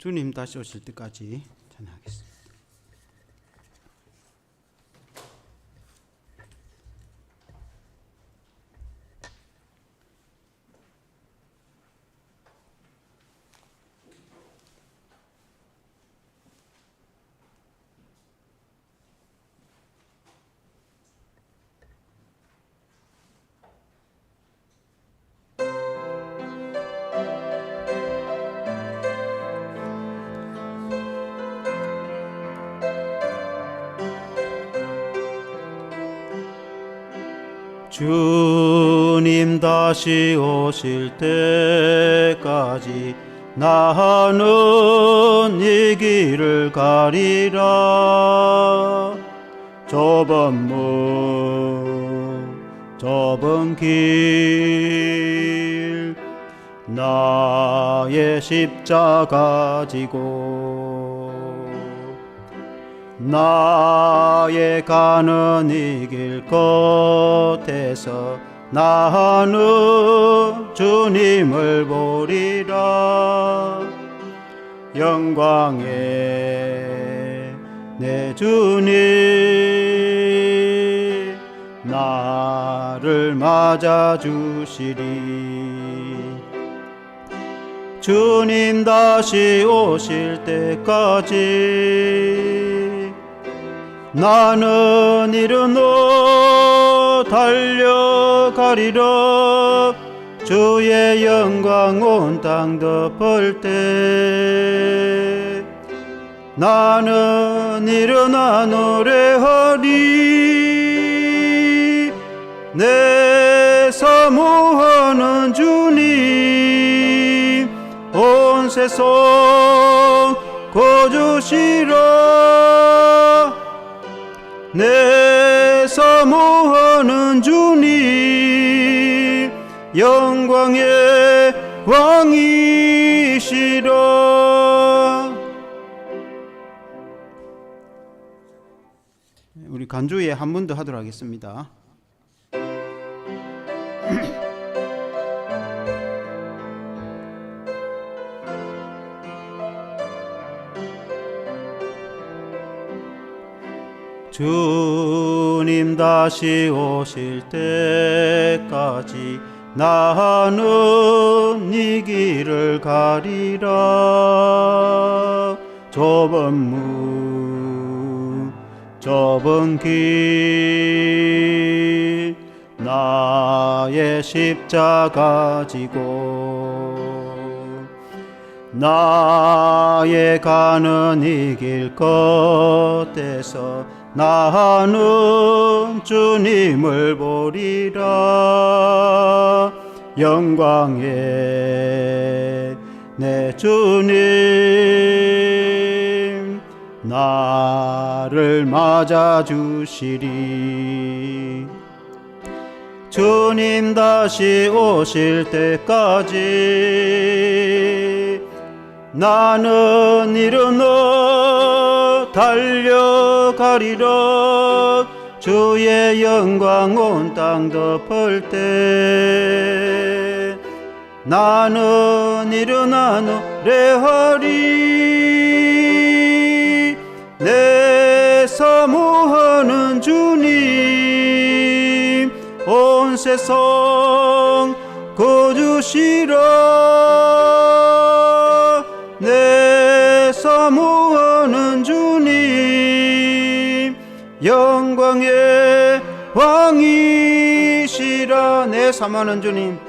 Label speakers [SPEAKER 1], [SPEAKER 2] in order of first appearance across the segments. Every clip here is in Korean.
[SPEAKER 1] 주님 다시 오실 때까지 찬양하겠습니다. 주님 다시 오실 때까지 나는 이 길을 가리라. 좁은 문 좁은 길 나의 십자가 지고 나의 가는 이 길 끝에서 나는 주님을 보리라. 영광의 내 주님 나를 맞아 주시리. 주님 다시 오실 때까지 나는 일어나 달려가리라. 주의 영광 온 땅 덮을 때 나는 일어나 노래하리. 내 사모하는 주님 온 세상 거주시라. 내 사모하는 주님 영광의 왕이시라. 우리 간주에 한 번 더 하도록 하겠습니다. 주님 다시 오실 때까지 나는 이 길을 가리라. 좁은 문 좁은 길 나의 십자가 지고 나의 가는 이 길 끝에서 나는 주님을 보리라. 영광의 내 주님 나를 맞아 주시리. 주님 다시 오실 때까지 나는 일어나 달려가리라. 주의 영광 온 땅 덮을 때 나는 일어나 노래하리. 내 사모하는 주님 온 세상 거주시라. 내 사모하는 주님 영광의 왕이시라. 내 사모하는 주님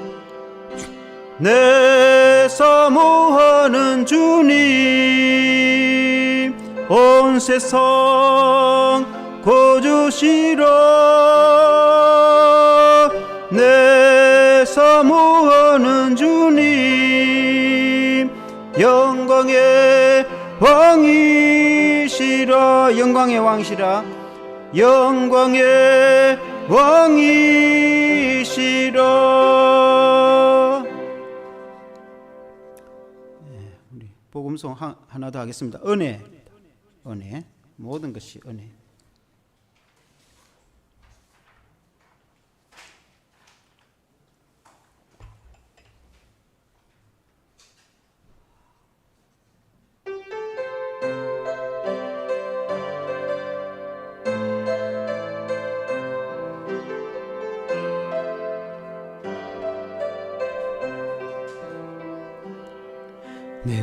[SPEAKER 1] 내 사모하는 주님 온 세상 거주시라. 내 사모하는 주님 영광의 왕이시라. 영광의 왕이시라. 영광의 왕이시라. 우리 복음송 하나 더 하겠습니다. 은혜 모든 것이 은혜.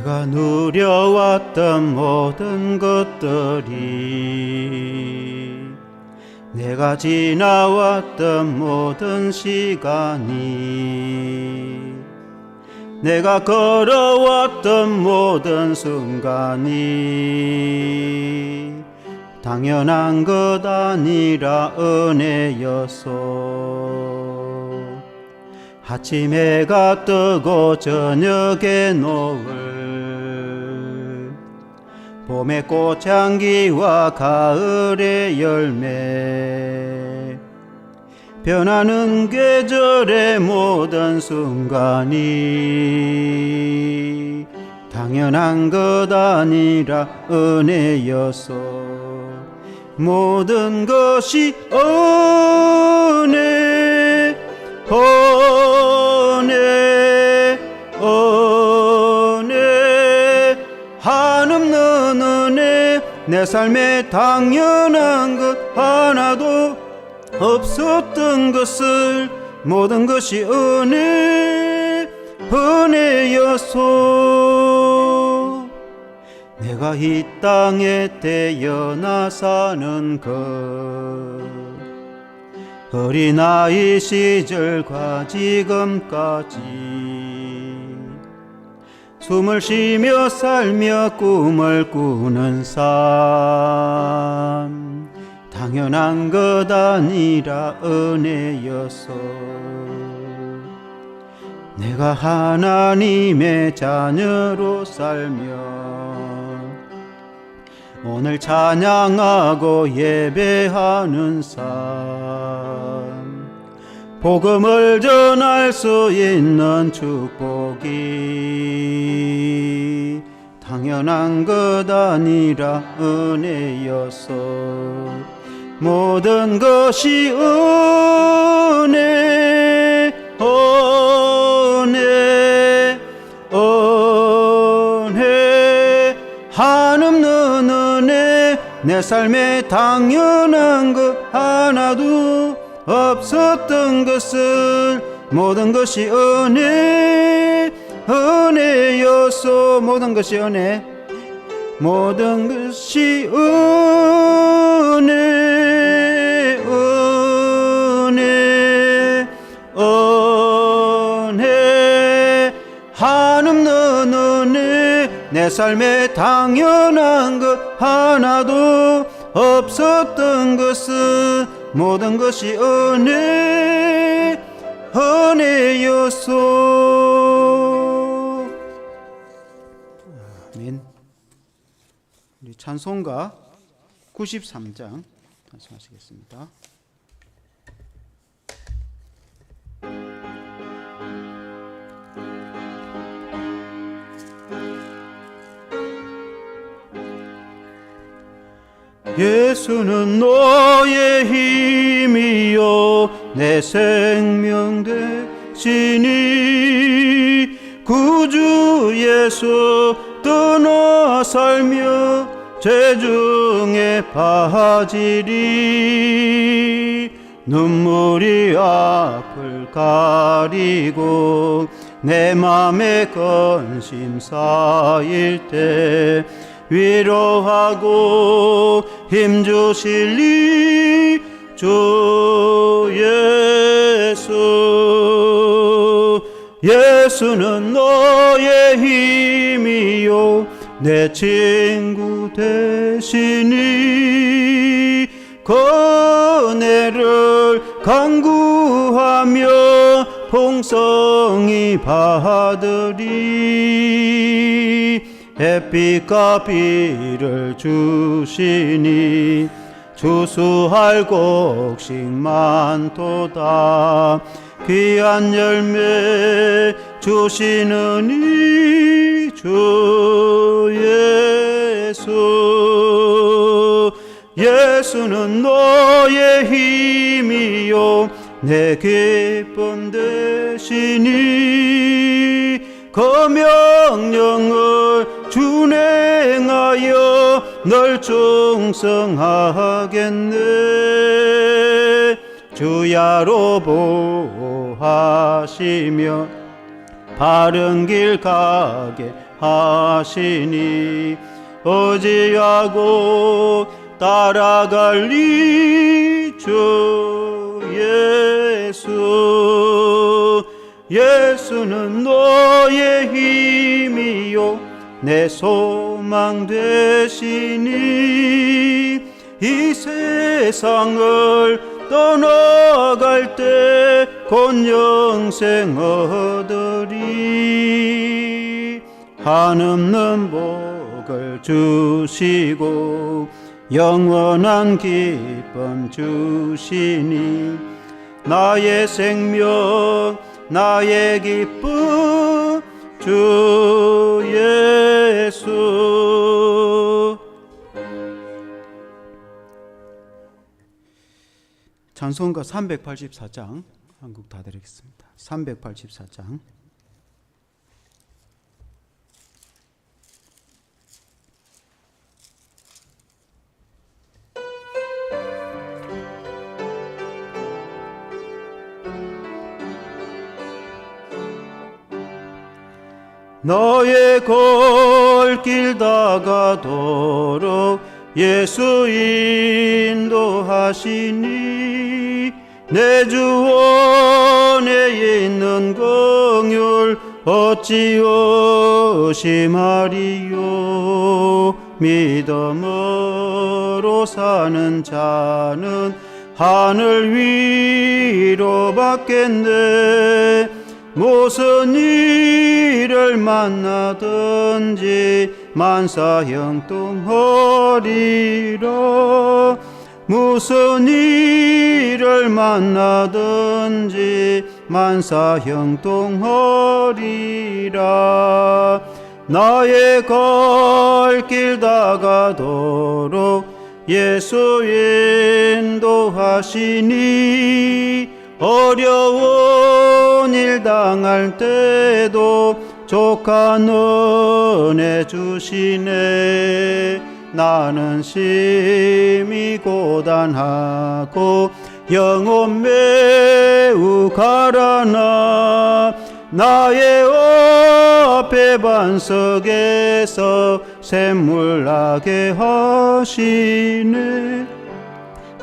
[SPEAKER 1] 내가 누려왔던 모든 것들이, 내가 지나왔던 모든 시간이, 내가 걸어왔던 모든 순간이 당연한 것 아니라 은혜였소. 아침 해가 뜨고 저녁에 노을, 봄의 꽃향기와 가을의 열매, 변하는 계절의 모든 순간이 당연한 것 아니라 은혜였소. 모든 것이 은혜, 은혜, 은혜, 한없는 은혜. 내 삶에 당연한 것 하나도 없었던 것을 모든 것이 은혜, 은혜였소. 내가 이 땅에 태어나 사는 것, 어린아이 시절과 지금까지 숨을 쉬며 살며 꿈을 꾸는 삶, 당연한 것 아니라 은혜였소. 내가 하나님의 자녀로 살며 오늘 찬양하고 예배하는 삶, 복음을 전할 수 있는 축복이 당연한 것 아니라 은혜였소. 모든 것이 은혜, 은혜, 은혜, 한없는 은혜. 내 삶에 당연한 것 하나도 없었던 것을 모든 것이 은혜, 은혜였소. 모든 것이 은혜, 모든 것이 은혜, 은혜, 은혜, 한없는 은혜. 내 삶에 당연한 것 하나도 없었던 것은 모든 것이 은혜, 은혜였소. 아멘. 우리 찬송가 93장 찬송하시겠습니다. 예수는 너의 힘이요 내 생명 되시니, 구주 예수 떠나 살며 죄중에 빠지리. 눈물이 앞을 가리고 내 맘에 근심 쌓일 때 위로하고 힘주실리 주 예수. 예수는 너의 힘이요 내 친구 되시니, 은혜를 간구하며 풍성히 받으리. 햇빛과 비를 주시니 주수할 곡식 많도다. 귀한 열매 주시느니 주 예수. 예수는 너의 힘이요 내 기쁨 되시니, 그 명령을 준행하여 널 충성하겠네. 주야로 보호하시며 바른 길 가게 하시니 의지하고 따라갈 이 주 예수. 예수는 너의 힘이요 내 소망 되시니 이 세상을 떠나갈 때 곧 영생 얻으리. 한없는 복을 주시고 영원한 기쁨 주시니 나의 생명 나의 기쁨 주 예수. 찬송가 384장 한 곡 다 드리겠습니다. 384장. 너의 골길 다가도록 예수 인도하시니 내 주 안에 있는 긍휼 어찌 의심하리요. 믿음으로 사는 자는 하늘 위로 받겠네. 무슨 일을 만나든지 만사 형통하리라. 무슨 일을 만나든지 만사 형통하리라. 나의 갈 길 다가도록 예수 인도하시니 어려운 일 당할 때도 족한 은혜 주시네. 나는 심히 고단하고 영혼 매우 가라나 나의 앞에 반석에서 샘물 나게 하시네.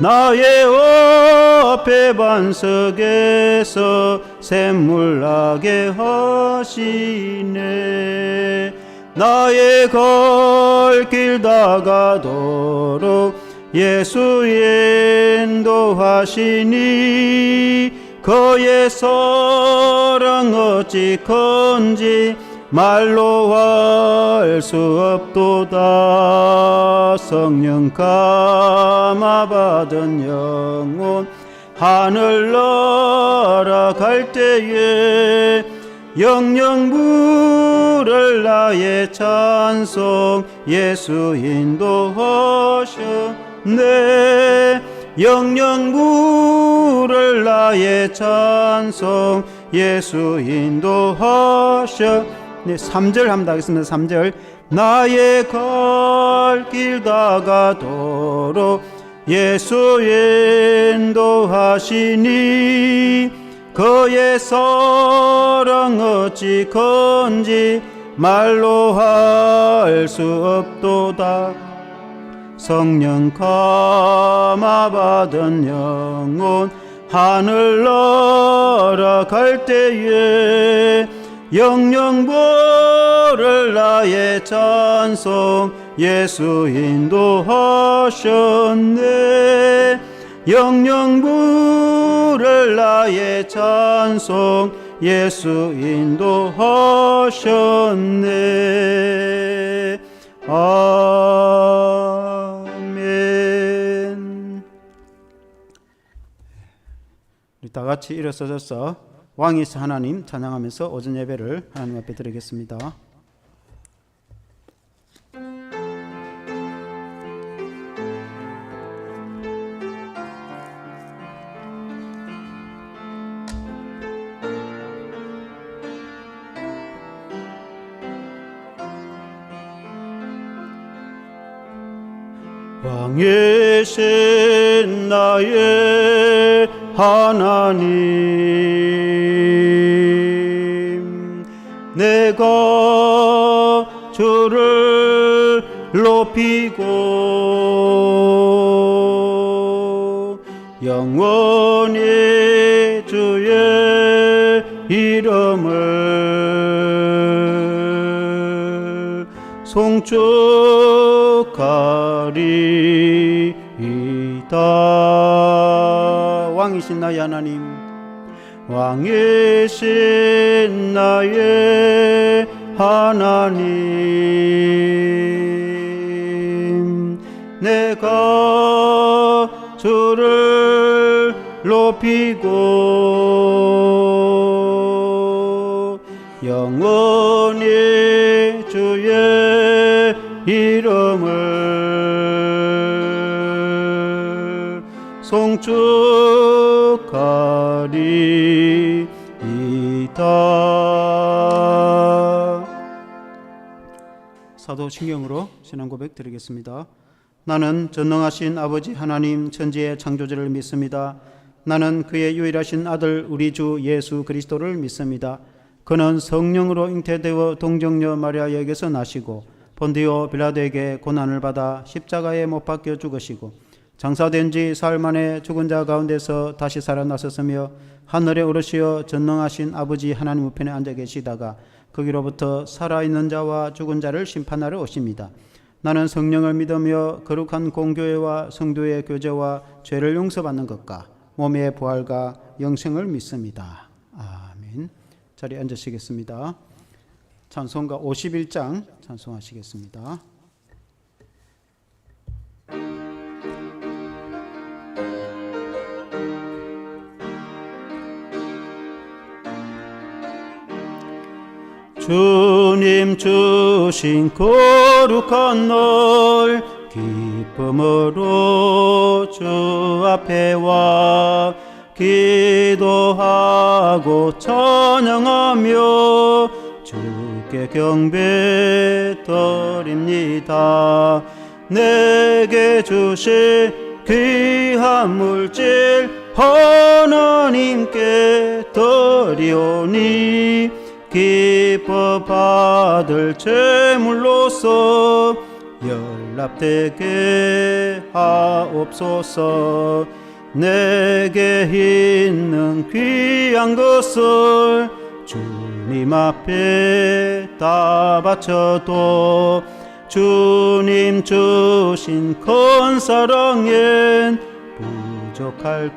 [SPEAKER 1] 나의 앞에 반석에서 샘물 나게 하시네. 나의 갈 길 다가도록 예수 인도하시니 그의 사랑 어찌 큰지 말로 할 수 없도다. 성령 감화 받은 영혼 하늘 날아갈 때에 영영 부를 나의 찬송 예수 인도하셨네. 영영 부를 나의 찬송 예수 인도하셨네. 3절 한번 하겠습니다. 3절. 나의 갈 길 다가도록 예수 인도하시니 그의 사랑 어찌 큰지 말로 할 수 없도다. 성령 감화 받은 영혼 하늘 날아갈 때에 영영 부를 나의 찬송 예수 인도하셨네. 영영 부를 나의 찬송 예수 인도하셨네. 아멘. 우리 다 같이 일어서서 왕이신 하나님 찬양하면서 오전 예배를 하나님 앞에 드리겠습니다. 왕이신 나의 하나님, 내가 높이고 영원히 주의 이름을 송축하리이다. 왕이신 나의 하나님, 왕이신 나의 하나님, 내가 주를 높이고 영원히 주의 이름을 송축하리이다. 사도신경으로 신앙 고백 드리겠습니다. 나는 전능하신 아버지 하나님 천지의 창조주를 믿습니다. 나는 그의 유일하신 아들 우리 주 예수 그리스도를 믿습니다. 그는 성령으로 잉태되어 동정녀 마리아에게서 나시고 본디오 빌라도에게 고난을 받아 십자가에 못 박혀 죽으시고 장사된 지 사흘 만에 죽은 자 가운데서 다시 살아나셨으며 하늘에 오르시어 전능하신 아버지 하나님 우편에 앉아 계시다가 거기로부터 살아있는 자와 죽은 자를 심판하러 오십니다. 나는 성령을 믿으며 거룩한 공교회와 성도의 교제와 죄를 용서받는 것과 몸의 부활과 영생을 믿습니다. 아멘. 자리에 앉으시겠습니다. 찬송가 51장 찬송하시겠습니다. 주님 주신 거룩한 날 기쁨으로 주 앞에 와 기도하고 찬양하며 주께 경배 드립니다. 내게 주신 귀한 물질 하나님께 드리오니 기뻐 받을 제물로서 연락되게 하옵소서. 내게 있는 귀한 것을 주님 앞에 다 바쳐도 주님 주신 큰 사랑엔 부족할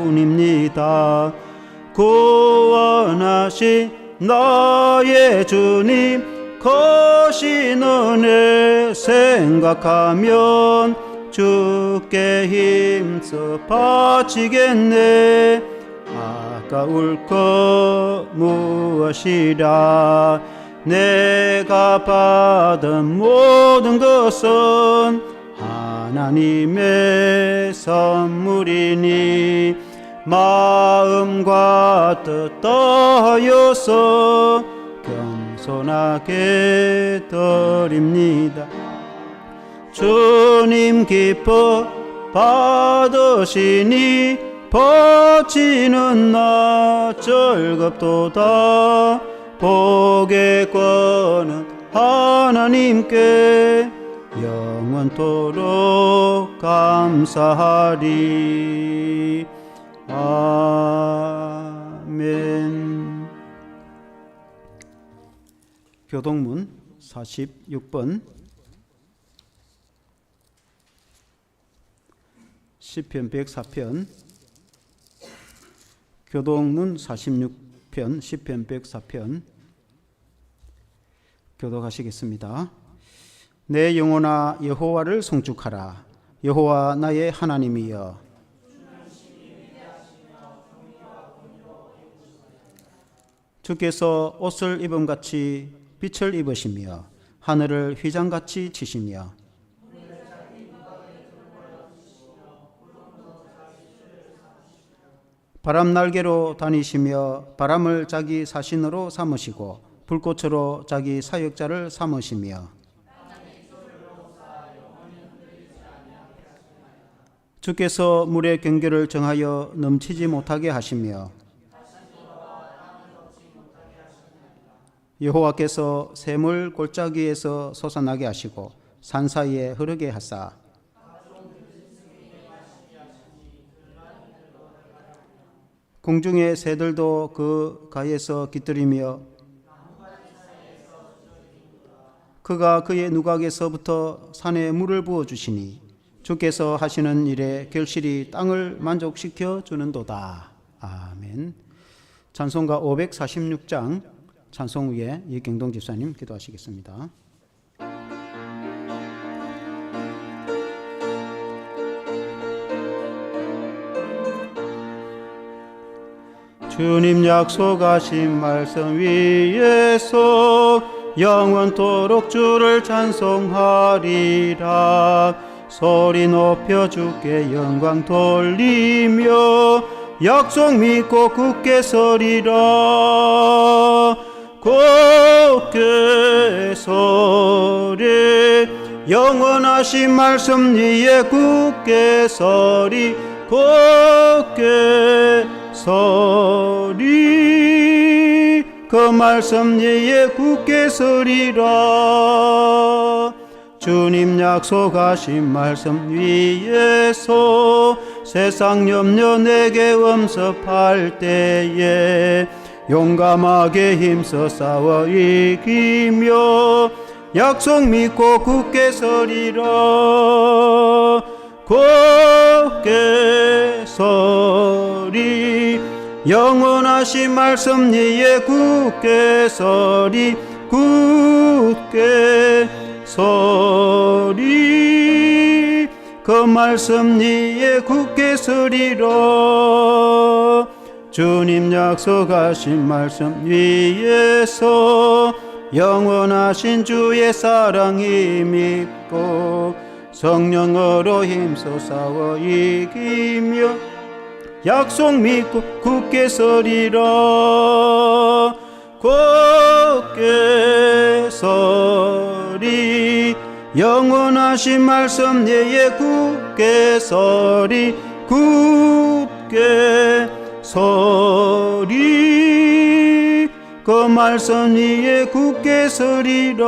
[SPEAKER 1] 것뿐입니다. 구원하신 나의 주님 거신 은혜 생각하면 주께 힘써 바치겠네. 아까울 것 무엇이라. 내가 받은 모든 것은 하나님의 선물이니 마음과 뜻 다하여서 겸손하게 드립니다. 주님 기뻐 받으시니 바치는 나 즐겁도다. 복의 권은 하나님께 영원토록 감사하리. 아멘. 교동문 46번 시편 104편 교동문 46편 시편 104편 교독하시겠습니다. 내 영혼아 여호와를 송축하라. 여호와 나의 하나님이여 주께서 옷을 입음같이 빛을 입으시며 하늘을 휘장같이 치시며 바람 날개로 다니시며 바람을 자기 사신으로 삼으시고 불꽃으로 자기 사역자를 삼으시며 주께서 물의 경계를 정하여 넘치지 못하게 하시며 여호와께서 샘을 골짜기에서 솟아나게 하시고 산 사이에 흐르게 하사 궁중의 새들도 그 가에서 깃들이며 그가 그의 누각에서부터 산에 물을 부어 주시니 주께서 하시는 일에 결실이 땅을 만족시켜 주는도다. 아멘. 찬송가 546장 찬송 후에 이경동 집사님 기도하시겠습니다. 주님 약속하신 말씀 위에서 영원토록 주를 찬송하리라. 소리 높여 주께 영광 돌리며 약속 믿고 굳게 서리라. 굳게 서리 영원하신 말씀 위에 굳게 서리. 굳게 서리 그 말씀 위에 굳게 서리라. 주님 약속하신 말씀 위에서 세상 염려 내게 엄습할 때에 용감하게 힘써 싸워 이기며 약속 믿고 굳게 서리라. 굳게 서리 영원하신 말씀 위에 굳게 서리. 굳게 서리 그 말씀 위에 굳게 서리라. 주님 약속하신 말씀 위에서 영원하신 주의 사랑 힘입고 성령으로 힘써 싸워 이기며 약속 믿고 굳게 서리라. 굳게 서리 영원하신 말씀 위에 굳게 서리. 굳게 서리 그 말씀 위에 굳게 서리라.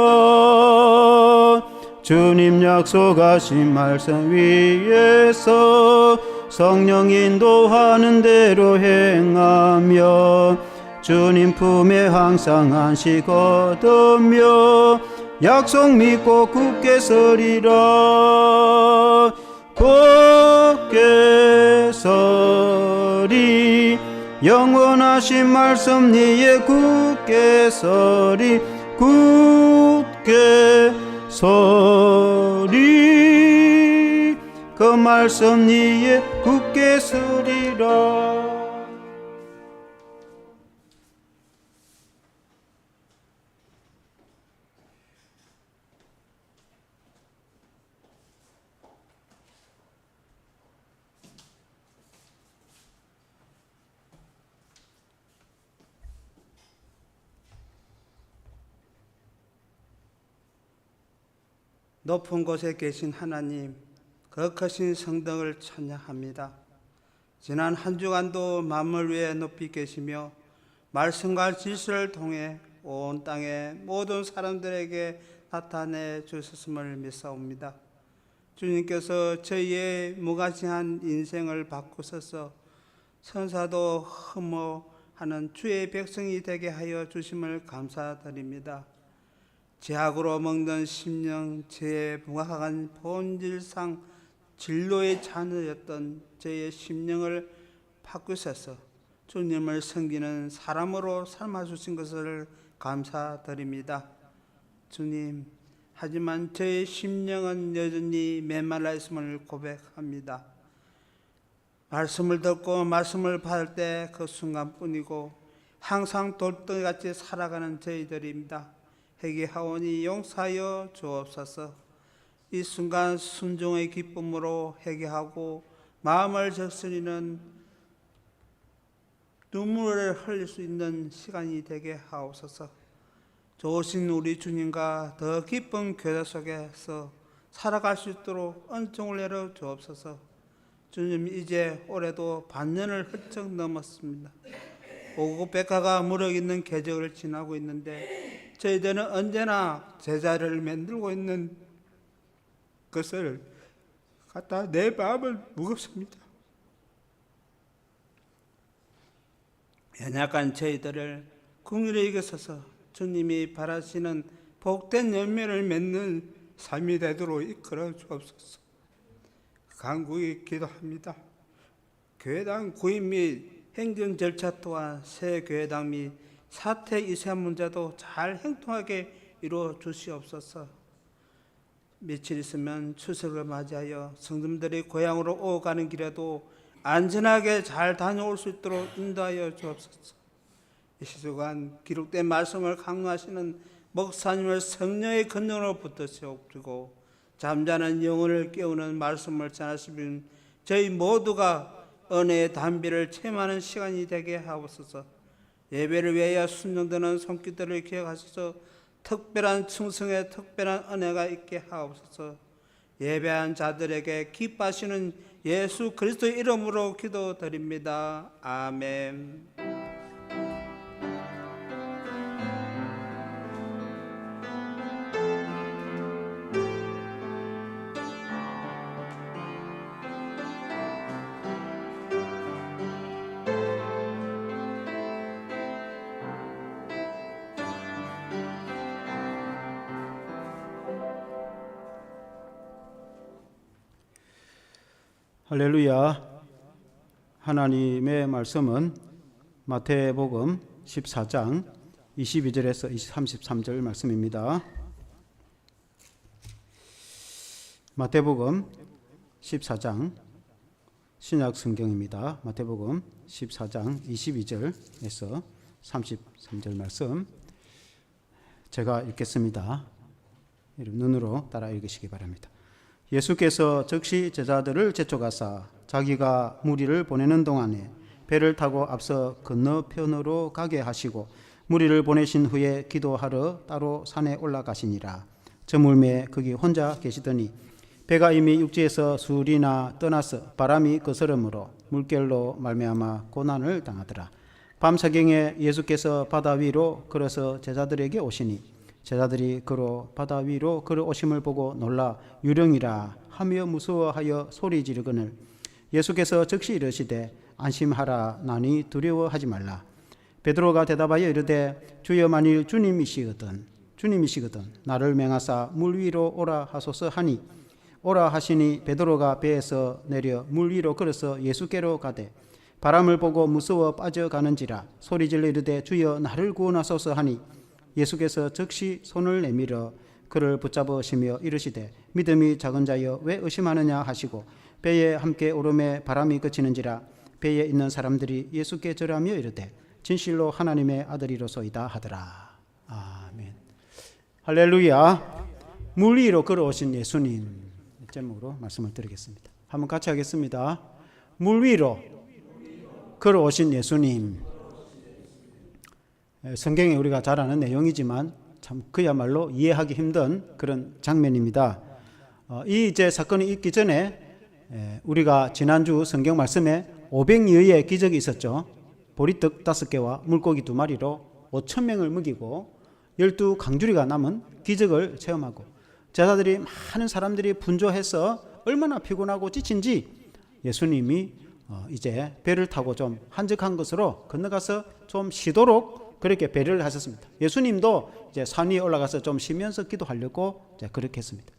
[SPEAKER 1] 주님 약속하신 말씀 위에서 성령 인도하는 대로 행하며 주님 품에 항상 안식 얻으며 약속 믿고 굳게 서리라. 굳게 서리 영원하신 말씀 위에 굳게 서리. 굳게 서리 그 말씀 위에 굳게 서리라.
[SPEAKER 2] 높은 곳에 계신 하나님, 거룩하신 성덕을 찬양합니다. 지난 한 주간도 만물 위에 높이 계시며 말씀과 질서를 통해 온 땅의 모든 사람들에게 나타내 주셨음을 믿사옵니다. 주님께서 저희의 무가치한 인생을 바꾸셔서 선사도 흠모하는 주의 백성이 되게 하여 주심을 감사드립니다. 죄악으로 먹는 심령, 죄에 부각한 본질상 진로의 자녀였던 저의 심령을 바꾸셔서 주님을 섬기는 사람으로 삶아주신 것을 감사드립니다. 주님, 하지만 저의 심령은 여전히 메말라 있음을 고백합니다. 말씀을 듣고 말씀을 받을 때 그 순간뿐이고 항상 돌덩이같이 살아가는 저희들입니다. 회개하오니 용서하여 주옵소서. 이 순간 순종의 기쁨으로 회개하고 마음을 적시는 눈물을 흘릴 수 있는 시간이 되게 하옵소서. 좋으신 우리 주님과 더 깊은 교제 속에서 살아갈 수 있도록 은총을 내려 주옵소서. 주님, 이제 올해도 반년을 훌쩍 넘었습니다. 오고 백화가 무르익는 계절을 지나고 있는데 저희들은 언제나 제자를 만들고 있는 것을 갖다 내 마음을 무겁습니다. 연약한 저희들을 긍휼히 여기소서. 주님이 바라시는 복된 열매를 맺는 삶이 되도록 이끌어 주옵소서. 간구히 기도합니다. 교회당 구입 및 행정 절차 또한 새 교회당 및 사퇴 이사 문제도 잘 행통하게 이루어 주시옵소서. 며칠 있으면 추석을 맞이하여 성도들이 고향으로 오가는 길에도 안전하게 잘 다녀올 수 있도록 인도하여 주옵소서. 이 시간 기록된 말씀을 강구하시는 목사님을 성령의 권능으로 붙드시옵시고 잠자는 영혼을 깨우는 말씀을 전하시는 저희 모두가 은혜의 담비를 체험하는 시간이 되게 하옵소서. 예배를 위하여 순종되는 손길들을 기억하셔서 특별한 충성에 특별한 은혜가 있게 하옵소서. 예배한 자들에게 기뻐하시는 예수 그리스도의 이름으로 기도드립니다. 아멘.
[SPEAKER 1] 할렐루야. 하나님의 말씀은 마태복음 14장 22절에서 33절 말씀입니다. 마태복음 14장 신약 성경입니다. 마태복음 14장 22절에서 33절 말씀 제가 읽겠습니다. 눈으로 따라 읽으시기 바랍니다. 예수께서 즉시 제자들을 재촉하사 자기가 무리를 보내는 동안에 배를 타고 앞서 건너편으로 가게 하시고 무리를 보내신 후에 기도하러 따로 산에 올라가시니라. 저물매 거기 혼자 계시더니 배가 이미 육지에서 술이나 떠나서 바람이 거스름으로 물결로 말미암아 고난을 당하더라. 밤사경에 예수께서 바다 위로 걸어서 제자들에게 오시니 제자들이 그로 바다 위로 걸어오심을 보고 놀라 유령이라 하며 무서워하여 소리 지르거늘 예수께서 즉시 이르시되 안심하라. 나니 두려워하지 말라. 베드로가 대답하여 이르되 주여 만일 주님이시거든 나를 맹하사 물 위로 오라 하소서 하니 오라 하시니 베드로가 배에서 내려 물 위로 걸어서 예수께로 가되 바람을 보고 무서워 빠져가는지라 소리질러 이르되 주여 나를 구원하소서 하니 예수께서 즉시 손을 내밀어 그를 붙잡으시며 이르시되 믿음이 작은 자여 왜 의심하느냐 하시고 배에 함께 오름에 바람이 그치는지라 배에 있는 사람들이 예수께 절하며 이르되 진실로 하나님의 아들이로소이다 하더라. 아멘. 할렐루야. 물 위로 걸어오신 예수님 제목으로 말씀을 드리겠습니다. 한번 같이 하겠습니다. 물 위로 걸어오신 예수님. 성경에 우리가 잘 아는 내용이지만 참 그야말로 이해하기 힘든 그런 장면입니다. 이 이제 사건이 있기 전에 우리가 지난주 성경 말씀에 500여의 기적이 있었죠. 보리떡 5개와 물고기 2마리로 5,000명을 먹이고 12강주리가 남은 기적을 체험하고 제자들이 많은 사람들이 분주해서 얼마나 피곤하고 지친지 예수님이 이제 배를 타고 좀 한적한 곳으로 건너가서 좀 쉬도록 그렇게 배려를 하셨습니다. 예수님도 이제 산 위에 올라가서 좀 쉬면서 기도하려고 이제 그렇게 했습니다.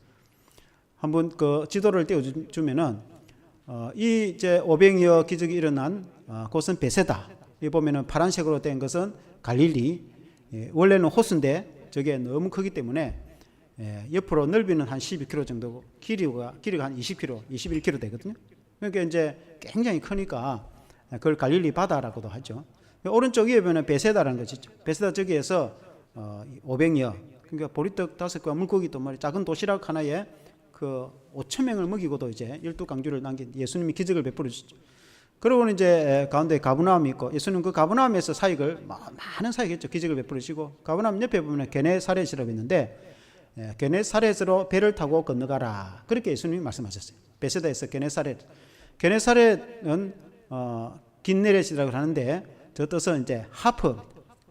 [SPEAKER 1] 한번 그 지도를 띄워주면은 이 이제 500여 기적이 일어난 곳은 베세다. 이 보면은 파란색으로 된 것은 갈릴리. 원래는 호수인데 저게 너무 크기 때문에 옆으로 넓이는 한 12km 정도고 길이가 한 20km, 21km 되거든요. 그러니까 이제 굉장히 크니까 그걸 갈릴리 바다라고도 하죠. 오른쪽 위에 보면 베세다라는 것이 있죠. 베세다 저기에서 500여, 그러니까 보리떡 5개와 물고기 2마리, 작은 도시락 하나에 그 5,000명을 먹이고도 이제 12강주를 남긴 예수님이 기적을 베풀어 주시죠. 그러고는 이제 가운데 가브나움이 있고 예수님 그 가브나움에서 사역을 많은 사역했죠. 기적을 베풀으시고 가브나움 옆에 보면 게네사렛이라고 있는데 게네사렛으로 배를 타고 건너가라. 그렇게 예수님이 말씀하셨어요. 베세다에서 게네사렛. 게네사렛은 긴네렛이라고 하는데 저 뜻은 이제 하프,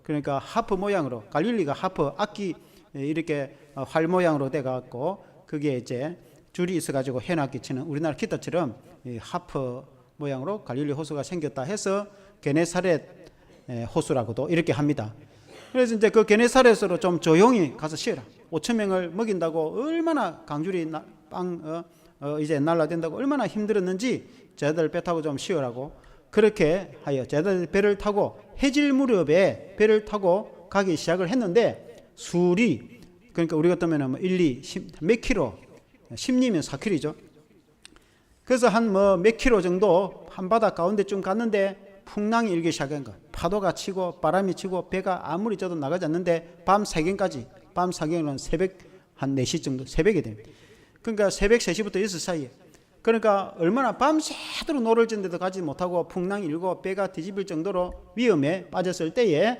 [SPEAKER 1] 그러니까 하프 모양으로, 갈릴리가 하프 악기 이렇게 활 모양으로 돼 갖고 그게 이제 줄이 있어 가지고 현악기 치는 우리나라 기타처럼 이 하프 모양으로 갈릴리 호수가 생겼다 해서 게네사렛 호수라고도 이렇게 합니다. 그래서 이제 그 게네사렛으로 좀 조용히 가서 쉬어라. 5천 명을 먹인다고 얼마나 강줄이 이제 날라댄다고 얼마나 힘들었는지 제자들 배 타고 좀 쉬어라고 그렇게 하여 제자들 배를 타고 해질 무렵에 배를 타고 가기 시작을 했는데 술이 그러니까 우리 같으면 1, 2, 10, 몇 킬로 10리면 4킬로죠. 그래서 한 몇 킬로 정도 한바다 가운데쯤 갔는데 풍랑이 일기 시작한 거. 파도가 치고 바람이 치고 배가 아무리 져도 나가지 않는데 밤 3경까지 밤 4경은 새벽 한 4시 정도 새벽에 됩니다. 그러니까 새벽 3시부터 6시 사이에 그러니까 얼마나 밤새도록 노를 졌는데도 가지 못하고 풍랑이 일고 배가 뒤집을 정도로 위험에 빠졌을 때에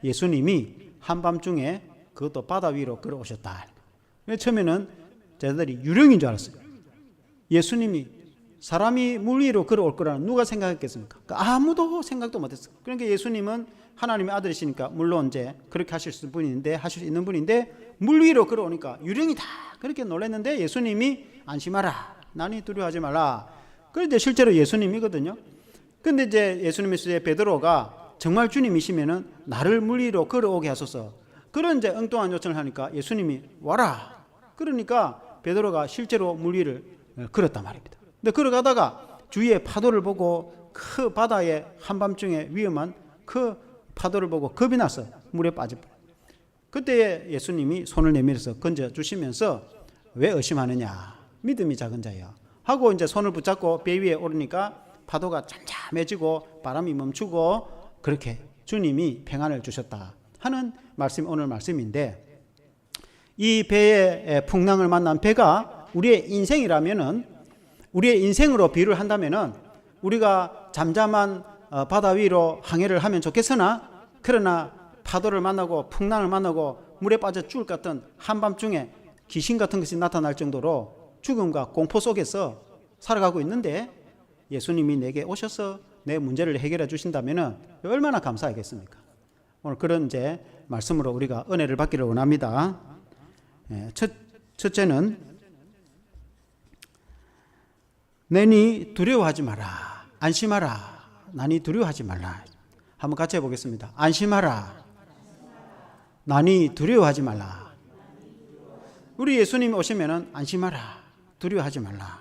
[SPEAKER 1] 예수님이 한밤중에 그것도 바다 위로 걸어오셨다. 처음에는 제자들이 유령인 줄 알았어요. 예수님이 사람이 물 위로 걸어올 거라는 누가 생각했겠습니까? 아무도 생각도 못했어요. 그러니까 예수님은 하나님의 아들이시니까 물론 이제 그렇게 하실 수 있는 분인데 물 위로 걸어오니까 유령이다 그렇게 놀랐는데 예수님이 안심하라 나니 두려워하지 말라. 그런데 실제로 예수님이거든요. 근데 이제 예수님의 베드로가 정말 주님이시면은 나를 물 위로 걸어오게 하소서 그런 이제 엉뚱한 요청을 하니까 예수님이 와라. 그러니까 베드로가 실제로 물 위를 걸었단 말입니다. 근데 걸어가다가 주위에 파도를 보고 그 바다에 한밤중에 위험한 그 파도를 보고 겁이 나서 물에 빠져버려요. 그때 예수님이 손을 내밀어서 건져주시면서 왜 의심하느냐 믿음이 작은 자야 하고 이제 손을 붙잡고 배 위에 오르니까 파도가 잠잠해지고 바람이 멈추고 그렇게 주님이 평안을 주셨다 하는 말씀이 오늘 말씀인데 이 배의 풍랑을 만난 배가 우리의 인생이라면은 우리의 인생으로 비유를 한다면은 우리가 잠잠한 바다 위로 항해를 하면 좋겠으나 그러나 파도를 만나고 풍랑을 만나고 물에 빠져 죽을 것 같은 한밤중에 귀신 같은 것이 나타날 정도로 죽음과 공포 속에서 살아가고 있는데 예수님이 내게 오셔서 내 문제를 해결해 주신다면은 얼마나 감사하겠습니까? 오늘 그런 이제 말씀으로 우리가 은혜를 받기를 원합니다. 첫째는 내니 두려워하지 마라. 안심하라. 나니 두려워하지 말라. 한번 같이 해보겠습니다. 안심하라. 나니 두려워하지 말라. 우리 예수님이 오시면은 안심하라. 두려워하지 말라.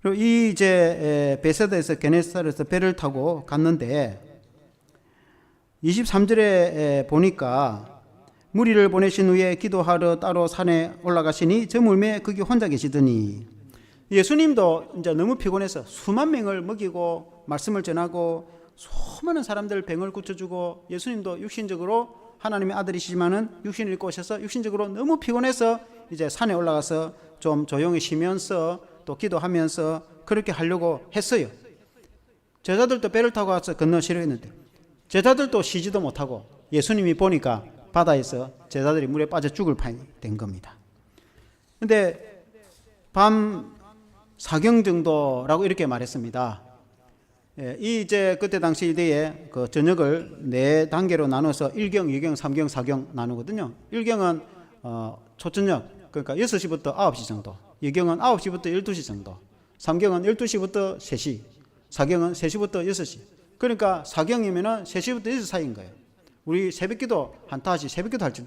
[SPEAKER 1] 그리고 이 이제 베세다에서 게네사렛에서 배를 타고 갔는데 23절에 보니까 무리를 보내신 후에 기도하러 따로 산에 올라가시니 저 물매에 거기 혼자 계시더니 예수님도 이제 너무 피곤해서 수만 명을 먹이고 말씀을 전하고 수많은 사람들 병을 고쳐주고 예수님도 육신적으로 하나님의 아들이시지만은 육신을 입고 오셔서 육신적으로 너무 피곤해서 이제 산에 올라가서 좀 조용히 쉬면서 또 기도하면서 그렇게 하려고 했어요. 제자들도 배를 타고 와서 건너시려 했는데 제자들도 쉬지도 못하고 예수님이 보니까 바다에서 제자들이 물에 빠져 죽을 판이 된 겁니다. 근데 밤 4경 정도라고 이렇게 말했습니다. 이 이제 그때 당시 시대에 그 저녁을 4단계로 나눠서 1경, 2경, 3경, 4경 나누거든요. 1경은 초저녁 그러니까 6시부터 9시 정도, 2경은 9시부터 12시 정도, 3경은 12시부터 3시, 4경은 3시부터 6시. 그러니까 4경이면은 3시부터 6시 사이인 거예요. 우리 새벽기도 한 5시 새벽기도 할 때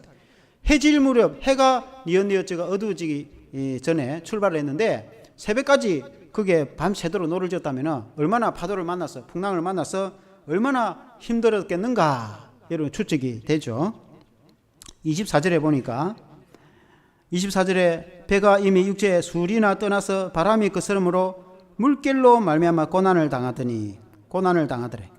[SPEAKER 1] 해질 무렵 해가 뉘엿뉘엿 어두워지기 전에 출발을 했는데 새벽까지 그게 밤새도록 노를 졌다면 얼마나 파도를 만나서 풍랑을 만나서 얼마나 힘들었겠는가 여러분 추측이 되죠. 24절에 보니까 24절에 배가 이미 육지에 술이나 떠나서 바람이 거스름으로 물결로 말미암아 고난을 당하더래.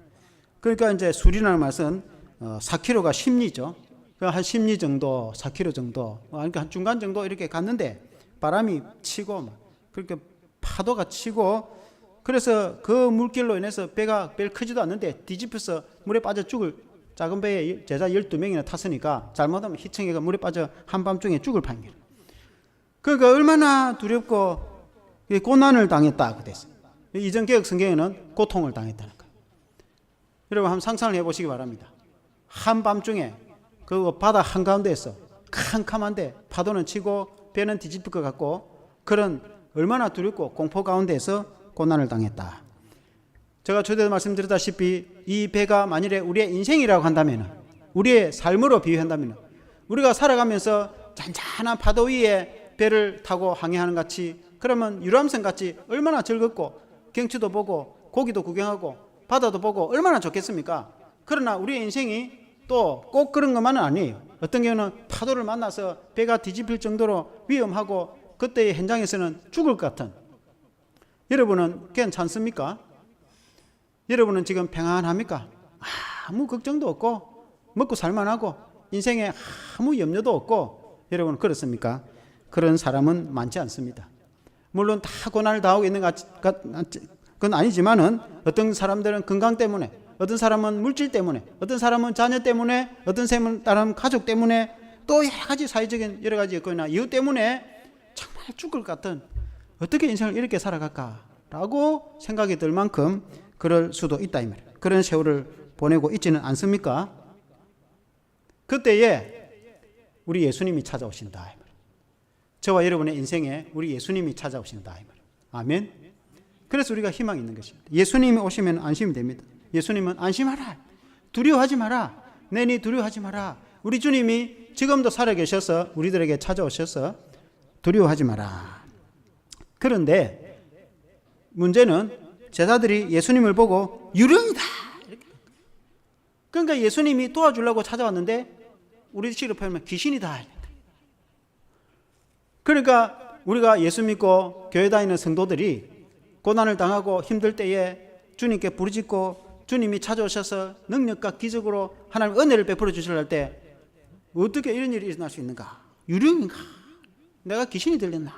[SPEAKER 1] 그러니까 이제 술이라는 말은 4km가 심리죠. 한 심리 정도 4km 정도 그러니까 한 중간 정도 이렇게 갔는데 바람이 치고 그렇게 파도가 치고 그래서 그 물결로 인해서 배가 별 크지도 않는데 뒤집혀서 물에 빠져 죽을 작은 배에 제자 12명이나 탔으니까 잘못하면 희청이가 물에 빠져 한밤중에 죽을 판이에요. 그러니까 얼마나 두렵고 고난을 당했다 그랬어요. 이전 개혁 성경에는 고통을 당했다는 거예요. 여러분 한번 상상을 해보시기 바랍니다. 한밤중에 그 바다 한가운데에서 캄캄한데 파도는 치고 배는 뒤집힐 것 같고 그런 얼마나 두렵고 공포 가운데에서 고난을 당했다. 제가 초대도 말씀드렸다시피 이 배가 만일에 우리의 인생이라고 한다면, 우리의 삶으로 비유한다면, 우리가 살아가면서 잔잔한 파도 위에 배를 타고 항해하는 같이, 그러면 유람선 같이 얼마나 즐겁고 경치도 보고 고기도 구경하고 바다도 보고 얼마나 좋겠습니까? 그러나 우리의 인생이 또 꼭 그런 것만은 아니에요. 어떤 경우는 파도를 만나서 배가 뒤집힐 정도로 위험하고 그때의 현장에서는 죽을 것 같은, 여러분은 괜찮습니까? 여러분은 지금 평안합니까? 아무 걱정도 없고 먹고 살만하고 인생에 아무 염려도 없고 여러분 그렇습니까? 그런 사람은 많지 않습니다. 물론 다 고난을 당하고 있는 건 아니지만은 어떤 사람들은 건강 때문에, 어떤 사람은 물질 때문에, 어떤 사람은 자녀 때문에, 어떤 사람은 가족 때문에, 또 여러 가지 사회적인 여러 가지 여건이나 이유 때문에 정말 죽을 것 같은, 어떻게 인생을 이렇게 살아갈까라고 생각이 들 만큼 그럴 수도 있다 이 말이에요. 그런 세월을 보내고 있지는 않습니까? 그때에 우리 예수님이 찾아오신다 이 말이에요. 저와 여러분의 인생에 우리 예수님이 찾아오신다 이 말이에요. 아멘. 그래서 우리가 희망이 있는 것입니다. 예수님이 오시면 안심이 됩니다. 예수님은 안심하라, 두려워하지 마라, 내니 두려워하지 마라. 우리 주님이 지금도 살아계셔서 우리들에게 찾아오셔서 두려워하지 마라. 그런데 문제는 제자들이 예수님을 보고 유령이다, 그러니까 예수님이 도와주려고 찾아왔는데 우리 식으로 표현하면 귀신이다. 그러니까 우리가 예수 믿고 교회 다니는 성도들이 고난을 당하고 힘들 때에 주님께 부르짖고 주님이 찾아오셔서 능력과 기적으로 하나님 은혜를 베풀어 주시려 할 때 어떻게 이런 일이 일어날 수 있는가? 유령인가? 내가 귀신이 들렸나?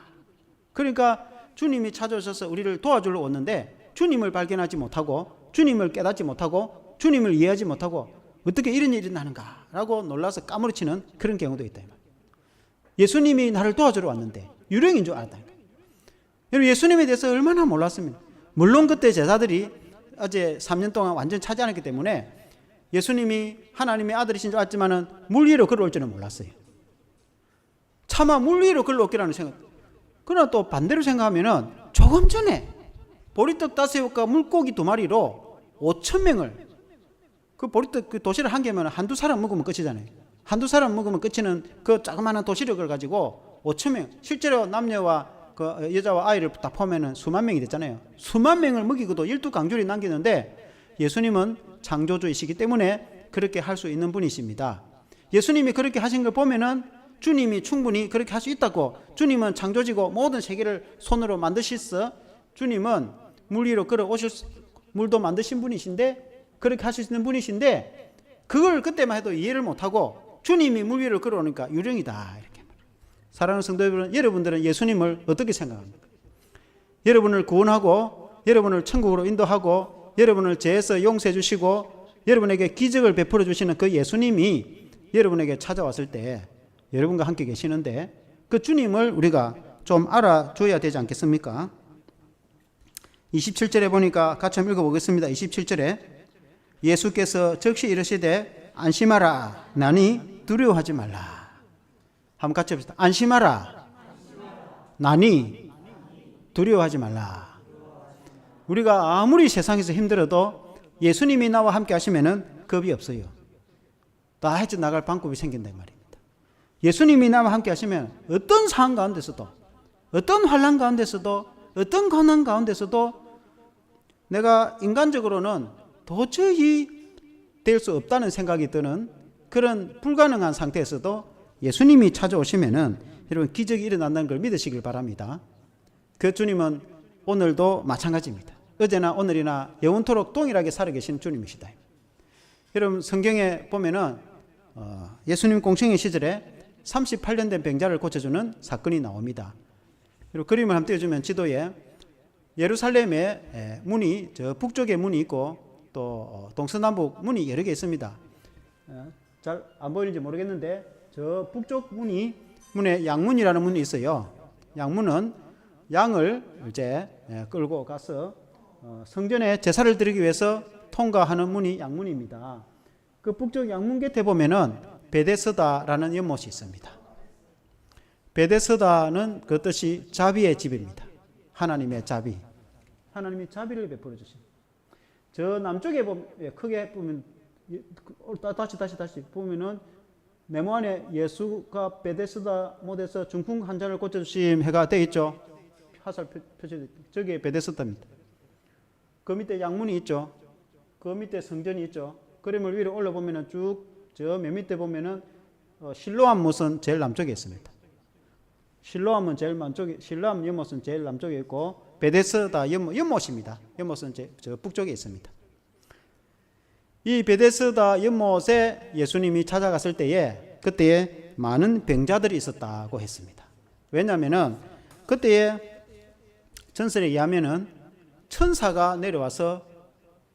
[SPEAKER 1] 그러니까 주님이 찾아오셔서 우리를 도와주러 왔는데 주님을 발견하지 못하고 주님을 깨닫지 못하고 주님을 이해하지 못하고 어떻게 이런 일이 일어나는가? 라고 놀라서 까무러치는 그런 경우도 있다. 예수님이 나를 도와주러 왔는데 유령인 줄 알았다. 여러분, 예수님에 대해서 얼마나 몰랐습니까? 물론 그때 제자들이 어제 3년 동안 완전 차지 않았기 때문에 예수님이 하나님의 아들이신 줄 알았지만은 물 위로 걸어올 줄은 몰랐어요. 차마 물 위로 걸어올 거라는 생각. 그러나 또 반대로 생각하면은 조금 전에 보리떡 5개와 물고기 2마리로 5,000명을, 그 보리떡 그 도시락 한 개면 한두 사람 먹으면 끝이잖아요. 한두 사람 먹으면 끝이는 그 자그마한 도시락을 가지고 5,000명, 실제로 남녀와 그 여자와 아이를 다 포함하면 수만 명이 됐잖아요. 수만 명을 먹이고도 12강줄이 남기는데 예수님은 창조주이시기 때문에 그렇게 할 수 있는 분이십니다. 예수님이 그렇게 하신 걸 보면은 주님이 충분히 그렇게 할 수 있다고, 주님은 창조지고 모든 세계를 손으로 만드셨어. 주님은 물 위로 걸어오실 물도 만드신 분이신데, 그렇게 할 수 있는 분이신데 그걸 그때만 해도 이해를 못하고 주님이 물 위로 걸어오니까 유령이다 이렇게. 사랑하는 성도 여러분, 여러분들은 예수님을 어떻게 생각합니까? 여러분을 구원하고 여러분을 천국으로 인도하고 여러분을 죄에서 용서해 주시고 여러분에게 기적을 베풀어 주시는 그 예수님이 여러분에게 찾아왔을 때 여러분과 함께 계시는데 그 주님을 우리가 좀 알아줘야 되지 않겠습니까? 27절에 보니까 같이 한번 읽어보겠습니다. 27절에 예수께서 즉시 이르시되 안심하라, 나니 두려워하지 말라. 한번 같이 해봅시다. 안심하라, 나니 두려워하지 말라. 우리가 아무리 세상에서 힘들어도 예수님이 나와 함께 하시면은 겁이 없어요. 다 헤쳐나갈 방법이 생긴다 이 말입니다. 예수님이 나와 함께 하시면 어떤 상황 가운데서도, 어떤 환난 가운데서도, 어떤 고난 가운데서도 내가 인간적으로는 도저히 될 수 없다는 생각이 드는 그런 불가능한 상태에서도 예수님이 찾아오시면은 여러분 기적이 일어난다는 걸 믿으시길 바랍니다. 그 주님은 오늘도 마찬가지입니다. 어제나 오늘이나 영원토록 동일하게 살아계신 주님이시다. 여러분 성경에 보면은 예수님 공생의 시절에 38년 된 병자를 고쳐주는 사건이 나옵니다. 그리고 그림을 한번 띄워주면 지도에 예루살렘에 문이 저 북쪽에 문이 있고 또 동서남북 문이 여러 개 있습니다. 잘 안 보이는지 모르겠는데 저 북쪽 문에 양문이라는 문이 있어요. 양문은 양을 이제 끌고 가서 성전에 제사를 드리기 위해서 통과하는 문이 양문입니다. 그 북쪽 양문 곁에 보면은 베데스다라는 연못이 있습니다. 베데스다는 그 뜻이 자비의 집입니다. 하나님의 자비. 하나님이 자비를 베풀어 주십니다. 저 남쪽에 보면, 크게 보면, 다시 보면은 네모 안에 예수가 베데스다 못에서 중풍 환자를 고쳐주심 해가 되어 있죠. 화살 표시되어 있죠. 저게 베데스다입니다. 그 밑에 양문이 있죠. 그 밑에 성전이 있죠. 그림을 위로 올려보면은 쭉 저 맨 밑에 보면은 실로암 못은 제일 남쪽에 있습니다. 실로암은 제일 남쪽에, 실로암 연못은 제일 남쪽에 있고 베데스다 연못입니다. 연못은 저 북쪽에 있습니다. 이 베데스다 연못에 예수님이 찾아갔을 때에 그때에 많은 병자들이 있었다고 했습니다. 왜냐하면은 그때에 전설에 의하면은 천사가 내려와서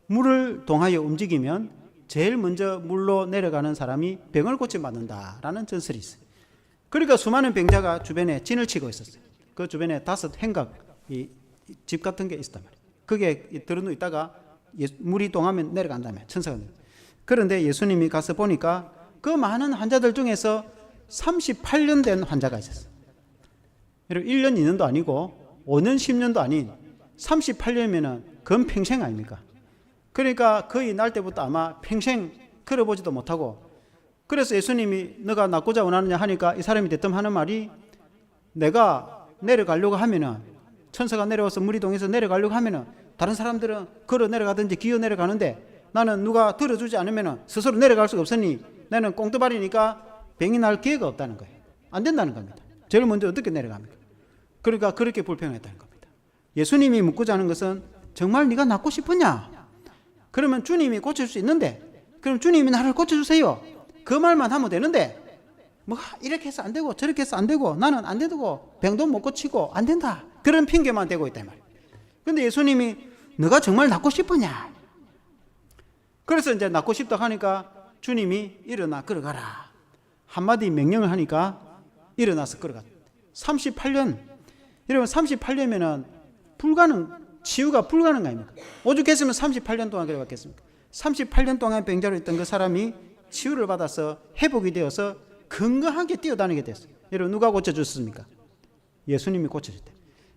[SPEAKER 1] 물을 동하여 움직이면 제일 먼저 물로 내려가는 사람이 병을 고침받는다라는 전설이 있어요. 그러니까 수많은 병자가 주변에 진을 치고 있었어요. 그 주변에 5 행각 집 같은 게 있었단 말이에요. 그게 들어누 있다가 물이 동하면 내려간다며 천사가. 그런데 예수님이 가서 보니까 그 많은 환자들 중에서 38년 된 환자가 있었어요. 1년 2년도 아니고 5년 10년도 아닌 38년이면 건평생 아닙니까? 그러니까 거의 날 때부터 아마 평생 걸어보지도 못하고, 그래서 예수님이 너가 낫고자 원하느냐 하니까 이 사람이 대뜸 하는 말이, 내가 내려가려고 하면은, 천사가 내려와서 물이 동해서 내려가려고 하면은 다른 사람들은 걸어 내려가든지 기어 내려가는데 나는 누가 들어주지 않으면은 스스로 내려갈 수가 없으니 나는 꽁트발이니까 병이 날 기회가 없다는 거예요. 안 된다는 겁니다. 제일 먼저 어떻게 내려갑니까? 그러니까 그렇게 불평했다는 겁니다. 예수님이 묻고자 하는 것은, 정말 네가 낫고 싶으냐? 그러면 주님이 고칠 수 있는데, 그럼 주님이 나를 고쳐주세요. 그 말만 하면 되는데, 뭐 이렇게 해서 안 되고 저렇게 해서 안 되고 나는 안 되고 병도 못 고치고 안 된다, 그런 핑계만 대고 있단 말이에요. 근데 예수님이 너가 정말 낫고 싶으냐? 그래서 이제 낫고 싶다 하니까 주님이 일어나 걸어가라 한마디 명령을 하니까 일어나서 걸어갔다. 38년, 여러분 38년이면은 치유가 불가능 아닙니까? 오죽했으면 38년 동안 그래봤겠습니까? 38년 동안 병자로 있던 그 사람이 치유를 받아서 회복이 되어서 건강하게 뛰어다니게 됐어요. 여러분 누가 고쳐줬습니까? 예수님이 고쳐줬대.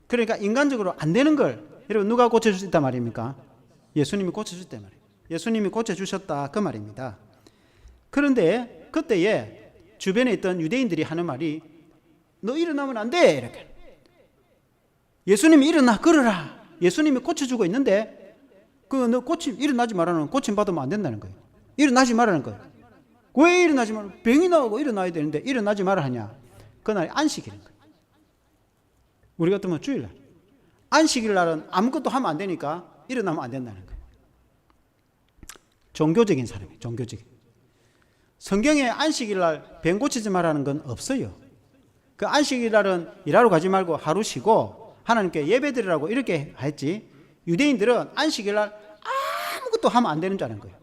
[SPEAKER 1] 그러니까 인간적으로 안 되는 걸 여러분 누가 고쳐줄 수 있단 말입니까? 예수님이 고쳐줬단 말이에요. 예수님이 고쳐주셨다 그 말입니다. 그런데 그때에 주변에 있던 유대인들이 하는 말이, 너 일어나면 안 돼 이렇게. 예수님이 일어나 걸어라. 예수님이 고쳐주고 있는데 너 일어나지 말라는, 고침 받으면 안 된다는 거예요. 일어나지 말라는 거예요. 왜 일어나지 말라? 병이 나오고 일어나야 되는데 일어나지 말라 하냐? 그날이 안식일인 거예요. 우리 같으면 주일날. 안식일 날은 아무것도 하면 안 되니까 일어나면 안 된다는 거예요. 종교적인 사람이에요. 종교적인. 성경에 안식일 날 병 고치지 말라는 건 없어요. 그 안식일 날은 일하러 가지 말고 하루 쉬고 하나님께 예배드리라고 이렇게 했지, 유대인들은 안식일 날 아무것도 하면 안 되는 줄 아는 거예요.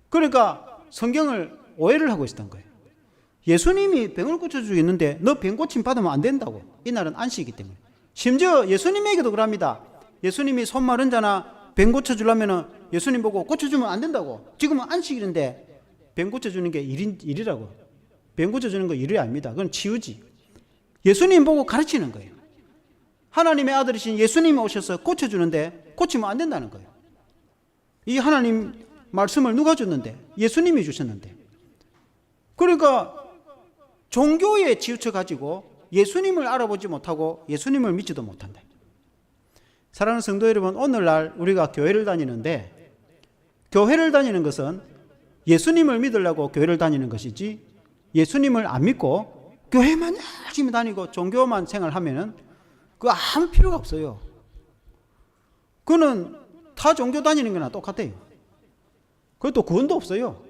[SPEAKER 1] 그러니까 성경을 오해를 하고 있었던 거예요. 예수님이 병을 고쳐주고 있는데 너 병 고침 받으면 안 된다고. 이날은 안식이기 때문에. 심지어 예수님에게도 그럽니다. 예수님이 손 마른 자나 병 고쳐주려면 예수님 보고 고쳐주면 안 된다고. 지금은 안식일인데 병 고쳐주는 게 일이라고. 병 고쳐주는 거 일이 아닙니다. 그건 치유지. 예수님 보고 가르치는 거예요. 하나님의 아들이신 예수님이 오셔서 고쳐주는데 고치면 안 된다는 거예요. 이 하나님 말씀을 누가 줬는데? 예수님이 주셨는데. 그러니까 종교에 치우쳐 가지고 예수님을 알아보지 못하고 예수님을 믿지도 못한다. 사랑하는 성도 여러분, 오늘날 우리가 교회를 다니는데, 교회를 다니는 것은 예수님을 믿으려고 교회를 다니는 것이지, 예수님을 안 믿고 교회만 열심히 다니고 종교만 생활하면은 그거 아무 필요가 없어요. 그거는 타 종교 다니는 거나 똑같아요. 그것도 구원도 없어요.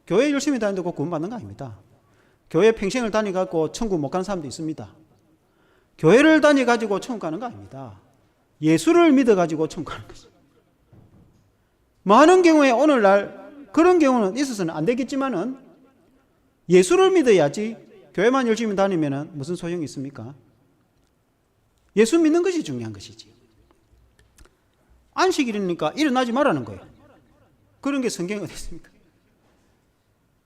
[SPEAKER 1] 교회 열심히 다닌다고 구원 받는 거 아닙니다. 교회 평생을 다니고 천국 못 가는 사람도 있습니다. 교회를 다니가지고 천국 가는 거 아닙니다. 예수를 믿어가지고 천국 가는 거죠. 많은 경우에 오늘날 그런 경우는 있어서는 안 되겠지만은 예수를 믿어야지. 교회만 열심히 다니면 무슨 소용이 있습니까? 예수 믿는 것이 중요한 것이지. 안식일이니까 일어나지 말라는 거예요. 그런 게 성경에 어디 있습니까?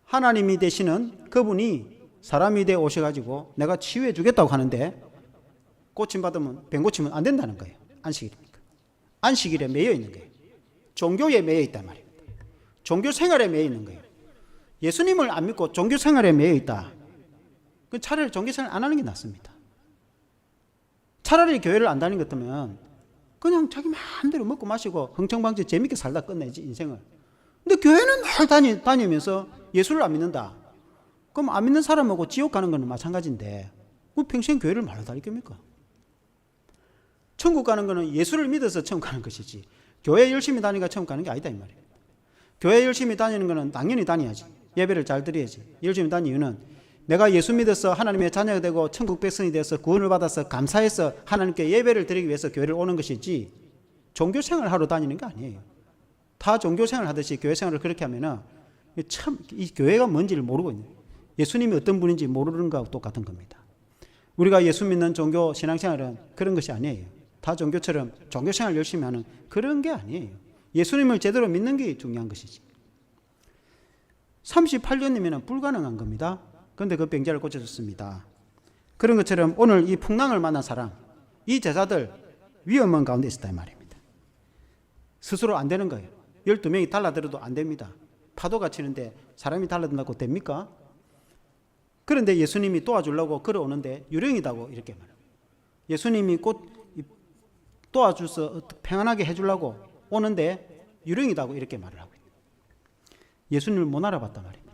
[SPEAKER 1] 하나님이 되시는 그분이 사람이 되어 오셔가지고 내가 치유해 주겠다고 하는데 고침 받으면 병 고치면 안 된다는 거예요. 안식일이니까. 안식일에 매여 있는 거예요. 종교에 매여 있단 말입니다. 종교 생활에 매여 있는 거예요. 예수님을 안 믿고 종교 생활에 매여 있다. 그 차라리 종교 생활 안 하는 게 낫습니다. 차라리 교회를 안 다니는 것 같으면 그냥 자기 마음대로 먹고 마시고 흥청망청 재밌게 살다 끝내지 인생을. 근데 교회는 늘 다니면서 예수를 안 믿는다. 그럼 안 믿는 사람하고 지옥 가는 거는 마찬가지인데 뭐 평생 교회를 말로 다닐 겁니까? 천국 가는 거는 예수를 믿어서 천국 가는 것이지 교회 열심히 다니니까 천국 가는 게 아니다 이 말이에요. 교회 열심히 다니는 거는 당연히 다녀야지. 예배를 잘 드려야지. 열심히 다니는 이유는 내가 예수 믿어서 하나님의 자녀가 되고 천국 백성이 되어서 구원을 받아서 감사해서 하나님께 예배를 드리기 위해서 교회를 오는 것이지 종교 생활을 하러 다니는 게 아니에요. 다 종교 생활을 하듯이 교회 생활을 그렇게 하면은 참 이 교회가 뭔지를 모르고 있는 예수님이 어떤 분인지 모르는 거하고 똑같은 겁니다. 우리가 예수 믿는 종교 신앙생활은 그런 것이 아니에요. 다 종교처럼 종교 생활 열심히 하는 그런 게 아니에요. 예수님을 제대로 믿는 게 중요한 것이지. 38년이면 불가능한 겁니다. 그런데 그 병자를 고쳐줬습니다. 그런 것처럼 오늘 이 풍랑을 만난 사람, 이 제자들 위험한 가운데 있었다 이 말입니다. 스스로 안 되는 거예요. 12명이 달라들어도 안 됩니다. 파도가 치는데 사람이 달라든다고 됩니까? 그런데 예수님이 도와주려고 걸어오는데 유령이다고 이렇게 말해요. 예수님이 곧 도와줘서 평안하게 해주려고 오는데 유령이다고 이렇게 말을 하고 있어요. 예수님을 못 알아봤단 말입니다.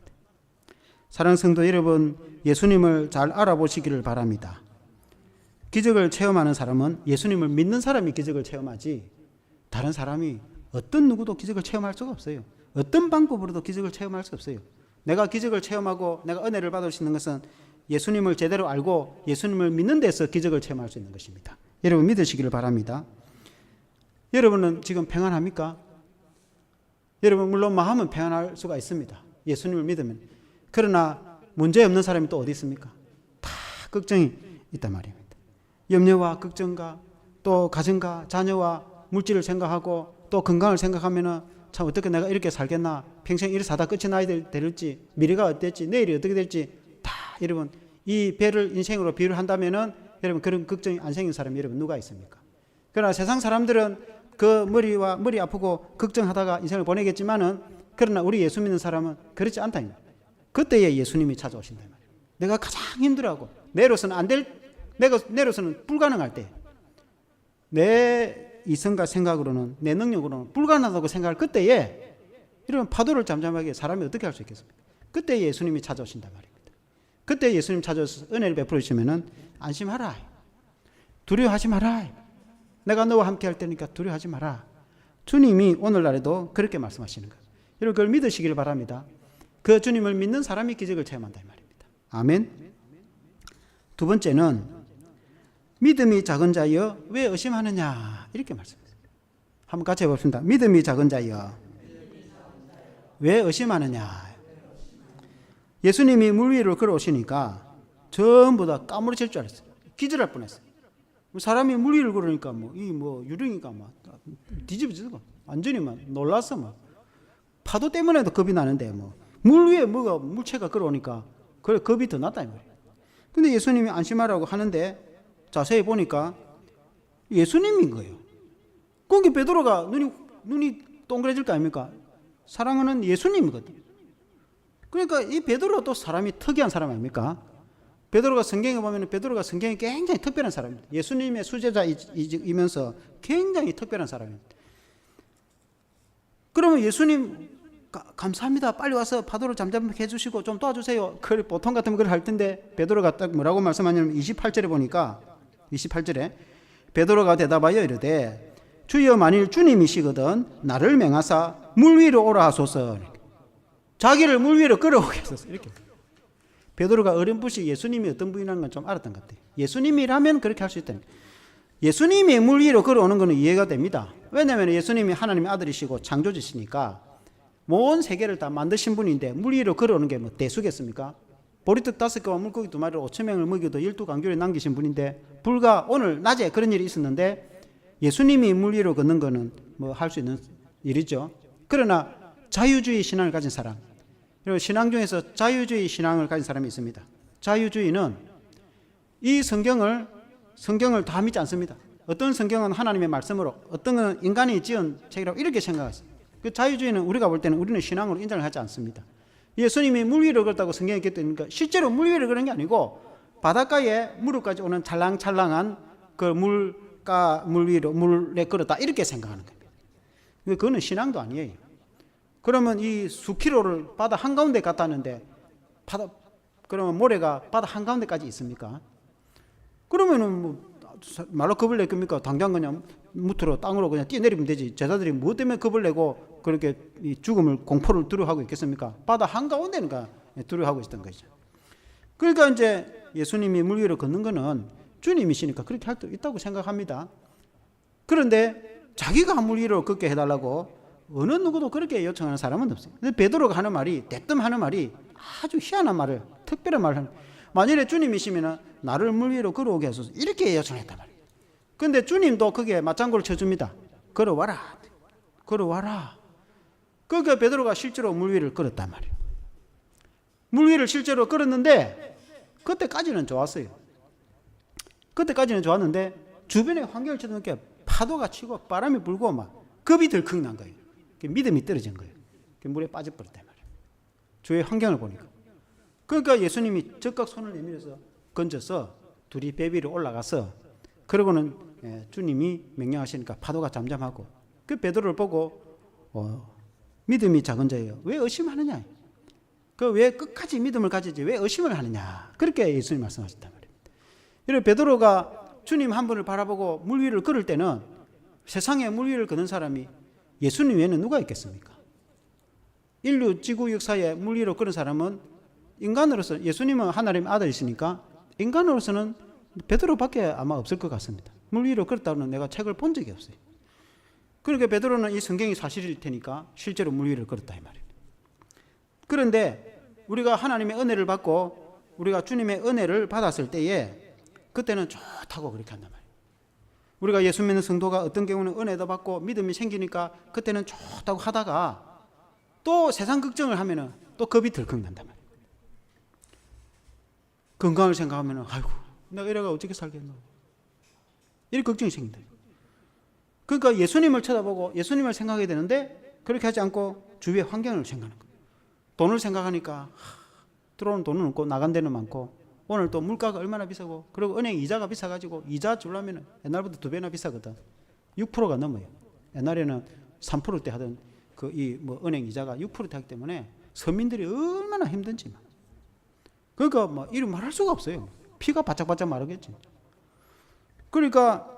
[SPEAKER 1] 사랑하는 성도 여러분, 예수님을 잘 알아보시기를 바랍니다. 기적을 체험하는 사람은 예수님을 믿는 사람이 기적을 체험하지 다른 사람이 어떤 누구도 기적을 체험할 수가 없어요. 어떤 방법으로도 기적을 체험할 수 없어요. 내가 기적을 체험하고 내가 은혜를 받을 수 있는 것은 예수님을 제대로 알고 예수님을 믿는 데서 기적을 체험할 수 있는 것입니다. 여러분 믿으시기를 바랍니다. 여러분은 지금 평안합니까? 여러분 물론 마음은 평안할 수가 있습니다. 예수님을 믿으면. 그러나 문제 없는 사람이 또 어디 있습니까? 다 걱정이 있단 말입니다. 염려와 걱정과 또 가정과 자녀와 물질을 생각하고 또 건강을 생각하면은 참 어떻게 내가 이렇게 살겠나, 평생 이렇게 사다 끝이 나야 될지, 미래가 어떨지, 내일이 어떻게 될지 다 여러분 이 배를 인생으로 비유를 한다면은 여러분 그런 걱정이 안 생긴 사람이 여러분 누가 있습니까? 그러나 세상 사람들은 그 머리 아프고 걱정하다가 인생을 보내겠지만은 그러나 우리 예수 믿는 사람은 그렇지 않다. 그때에 예수님이 찾아오신다. 내가 가장 힘들어하고 내로서는 안 될, 내로서는 불가능할 때 내 이성과 생각으로는 내 능력으로는 불가능하다고 생각할 그때에 이런 파도를 잠잠하게 사람이 어떻게 할 수 있겠습니까? 그때 예수님이 찾아오신단 말입니다. 그때 예수님 찾아오셔서 은혜를 베풀어 주시면은 안심하라. 두려워하지 마라. 내가 너와 함께 할 테니까 두려워하지 마라. 주님이 오늘날에도 그렇게 말씀하시는 거예요. 여러분 그걸 믿으시기를 바랍니다. 그 주님을 믿는 사람이 기적을 체험한다 이 말입니다. 아멘. 두 번째는 믿음이 작은 자여 왜 의심하느냐 이렇게 말씀했어요. 한번 같이 해봅시다. 믿음이 작은 자여 왜 의심하느냐. 예수님이 물 위로 걸어오시니까 전부 다 까무러칠 줄 알았어요. 기절할 뻔했어요. 사람이 물 위를 걸으니까 유령이가 뒤집어지고 완전히 놀랐어. 파도 때문에도 겁이 나는데 물 위에 물체가 걸어오니까 그래 겁이 더 났다 이 말이에요. 근데 예수님이 안심하라고 하는데 자세히 보니까 예수님인 거예요. 거기 베드로가 눈이 동그래질 거 아닙니까? 사랑하는 예수님이거든요. 그러니까 이 베드로가 또 사람이 특이한 사람 아닙니까? 베드로가 성경에 보면 베드로가 성경에 굉장히 특별한 사람입니다. 예수님의 수제자이면서 굉장히 특별한 사람입니다. 그러면 예수님 감사합니다. 빨리 와서 파도를 잠잠하게 해주시고 좀 도와주세요. 그걸 보통 같으면 그걸 할 텐데 베드로가 딱 뭐라고 말씀하냐면 28절에 보니까 28절에 베드로가 대답하여 이르되 주여 만일 주님이시거든 나를 맹하사 물 위로 오라 하소서. 자기를 물 위로 끌어오게 하소서. 이렇게 베드로가 어렴풋이 예수님이 어떤 분이라는 건 좀 알았던 것 같아요. 예수님이라면 그렇게 할 수 있다는 거예요. 예수님이 물 위로 걸어오는 것은 이해가 됩니다. 왜냐하면 예수님이 하나님의 아들이시고 창조주시니까 온 세계를 다 만드신 분인데 물 위로 걸어오는 게 대수겠습니까? 보리떡 5개와 물고기 2마리로 5,000명을 먹여도 12강교를 남기신 분인데 불과 오늘 낮에 그런 일이 있었는데 예수님이 물 위로 걷는 거는 할 수 있는 일이죠. 그러나 자유주의 신앙을 가진 사람, 그리고 신앙 중에서 자유주의 신앙을 가진 사람이 있습니다. 자유주의는 이 성경을 다 믿지 않습니다. 어떤 성경은 하나님의 말씀으로, 어떤 건 인간이 지은 책이라고 이렇게 생각했어요. 그 자유주의는 우리가 볼 때는 우리는 신앙으로 인정을 하지 않습니다. 예수님이 물 위를 걸었다고 성경에 기록되니까 실제로 물 위를 걸은 게 아니고 바닷가에 무릎까지 오는 찰랑찰랑한 그 물 위로 물에 걸었다 이렇게 생각하는 겁니다. 그거는 신앙도 아니에요. 그러면 이 수킬로를 바다 한가운데 갔다 왔는데 그러면 모래가 바다 한가운데까지 있습니까? 그러면은 뭐 말로 겁을 낼 겁니까? 당장 그냥 무트로 땅으로 그냥 뛰어내리면 되지. 제자들이 뭐 때문에 겁을 내고 그렇게 이 죽음을 공포를 두려워하고 있겠습니까? 바다 한가운데니까 두려워하고 있었던 거죠. 그러니까 이제 예수님이 물 위로 걷는 거는 주님이시니까 그렇게 할 수 있다고 생각합니다. 그런데 자기가 물 위로 걷게 해달라고 어느 누구도 그렇게 요청하는 사람은 없어요. 근데 베드로가 하는 말이, 대뜸 하는 말이 아주 희한한 말을, 특별한 말을 하는, 만일에 주님이시면 나를 물 위로 걸어오게 하소서 이렇게 요청했단 말이에요. 근데 주님도 거기에 맞장구를 쳐줍니다. 걸어와라. 그러니까 베드로가 실제로 물 위를 걸었단 말이에요. 물 위를 실제로 걸었는데 그때까지는 좋았어요. 그때까지는 좋았는데 주변의 환경을 쳐다보니까 파도가 치고 바람이 불고 막 겁이 덜컥 난 거예요. 믿음이 떨어진 거예요. 물에 빠져버렸단 말이에요. 주위의 환경을 보니까. 그러니까 예수님이 즉각 손을 내밀어서 건져서 둘이 배 위로 올라가서 그러고는 주님이 명령하시니까 파도가 잠잠하고 그 베드로를 보고 믿음이 작은 자예요. 왜 의심하느냐? 그 왜 끝까지 믿음을 가지지 왜 의심을 하느냐? 그렇게 예수님 말씀하셨단 말이에요. 이런 베드로가 주님 한 분을 바라보고 물 위를 걸을 때는 세상에 물 위를 걷는 사람이 예수님 외에는 누가 있겠습니까? 인류 지구 역사에 물 위로 걸은 사람은 인간으로서 예수님은 하나님의 아들이시니까 인간으로서는 베드로밖에 아마 없을 것 같습니다. 물 위로 걸었다는 내가 책을 본 적이 없어요. 그러니까 베드로는 이 성경이 사실일 테니까 실제로 물 위를 걸었다 이 말입니다. 그런데 우리가 하나님의 은혜를 받고 우리가 주님의 은혜를 받았을 때에 그때는 좋다고 그렇게 한단 말이에요. 우리가 예수 믿는 성도가 어떤 경우는 은혜도 받고 믿음이 생기니까 그때는 좋다고 하다가 또 세상 걱정을 하면은 또 겁이 덜컥 난단 말이에요. 건강을 생각하면은 아이고 내가 이래가 어떻게 살겠노 이런 걱정이 생긴다. 그러니까 예수님을 쳐다보고 예수님을 생각해야 되는데 그렇게 하지 않고 주위의 환경을 생각하는 거예요. 돈을 생각하니까 들어오는 돈은 없고 나간 데는 많고 오늘 또 물가가 얼마나 비싸고 그리고 은행 이자가 비싸가지고 이자 주려면 옛날보다 2배나 비싸거든. 6%가 넘어요. 옛날에는 3%대 하던 그 이 뭐 은행 이자가 6%대 하기 때문에 서민들이 얼마나 힘든지. 그러니까 뭐 이름 말할 수가 없어요. 피가 바짝바짝 마르겠지. 그러니까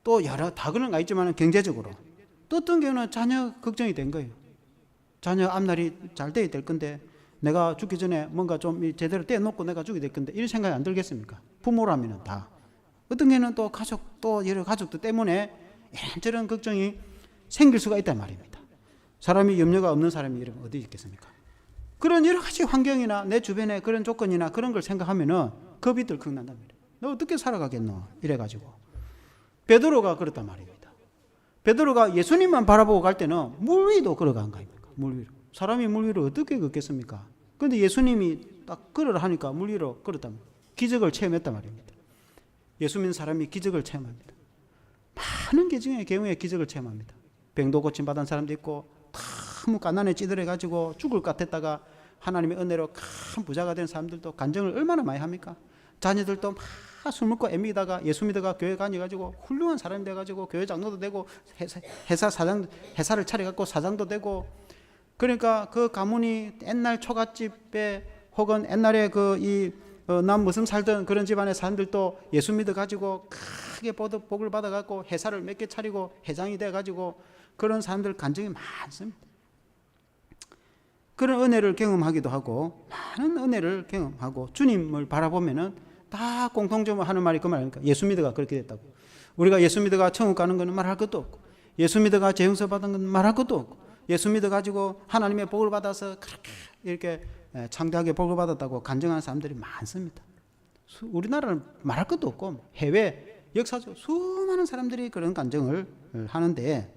[SPEAKER 1] 또 여러 다그는 가 있지만 경제적으로 또 어떤 경우는 자녀 걱정이 된 거예요. 자녀 앞날이 잘 돼야 될 건데 내가 죽기 전에 뭔가 좀 제대로 떼놓고 내가 죽게 될 건데 이런 생각이 안 들겠습니까? 부모라면 다. 어떤 경우는 또 가족 또 여러 가족들 때문에 이런저런 걱정이 생길 수가 있단 말입니다. 사람이 염려가 없는 사람이 이러면 어디 있겠습니까? 그런 여러 가지 환경이나 내 주변에 그런 조건이나 그런 걸 생각하면은 겁이 덜컥 난단 말이에요. 너 어떻게 살아가겠노? 이래가지고 베드로가 그렇단 말입니다. 베드로가 예수님만 바라보고 갈 때는 물 위도 걸어간 거 아닙니까? 물 위로. 사람이 물 위로 어떻게 걷겠습니까? 그런데 예수님이 딱 걸으라 하니까 물 위로 걸었단 말이에요. 기적을 체험했단 말입니다. 예수 믿는 사람이 기적을 체험합니다. 많은 경우에 기적을 체험합니다. 병도 고침받은 사람도 있고 너무 가난에 찌들어가지고 죽을 것 같았다가 하나님의 은혜로 큰 부자가 된 사람들도 간증을 얼마나 많이 합니까? 자녀들도 막 술 먹고 애미다가 예수 믿어가 교회 다녀가지고 훌륭한 사람이 돼가지고 교회 장로도 되고 회사를 차려갖고 사장도 되고 그러니까 그 가문이 옛날 초가집에 혹은 옛날에 난 무슨 살던 그런 집안의 사람들도 예수 믿어가지고 크게 복을 받아갖고 회사를 몇 개 차리고 회장이 돼가지고 그런 사람들 간증이 많습니다. 그런 은혜를 경험하기도 하고 많은 은혜를 경험하고 주님을 바라보면은 다 공통점으로 하는 말이 그 말입니까? 예수 믿어가 그렇게 됐다고. 우리가 예수 믿어가 천국 가는 것은 말할 것도 없고 예수 믿어가 재용서 받은 건 말할 것도 없고 예수 믿어가지고 하나님의 복을 받아서 그렇게 이렇게 창대하게 복을 받았다고 간증하는 사람들이 많습니다. 우리나라는 말할 것도 없고 해외 역사적 수많은 사람들이 그런 간증을 하는데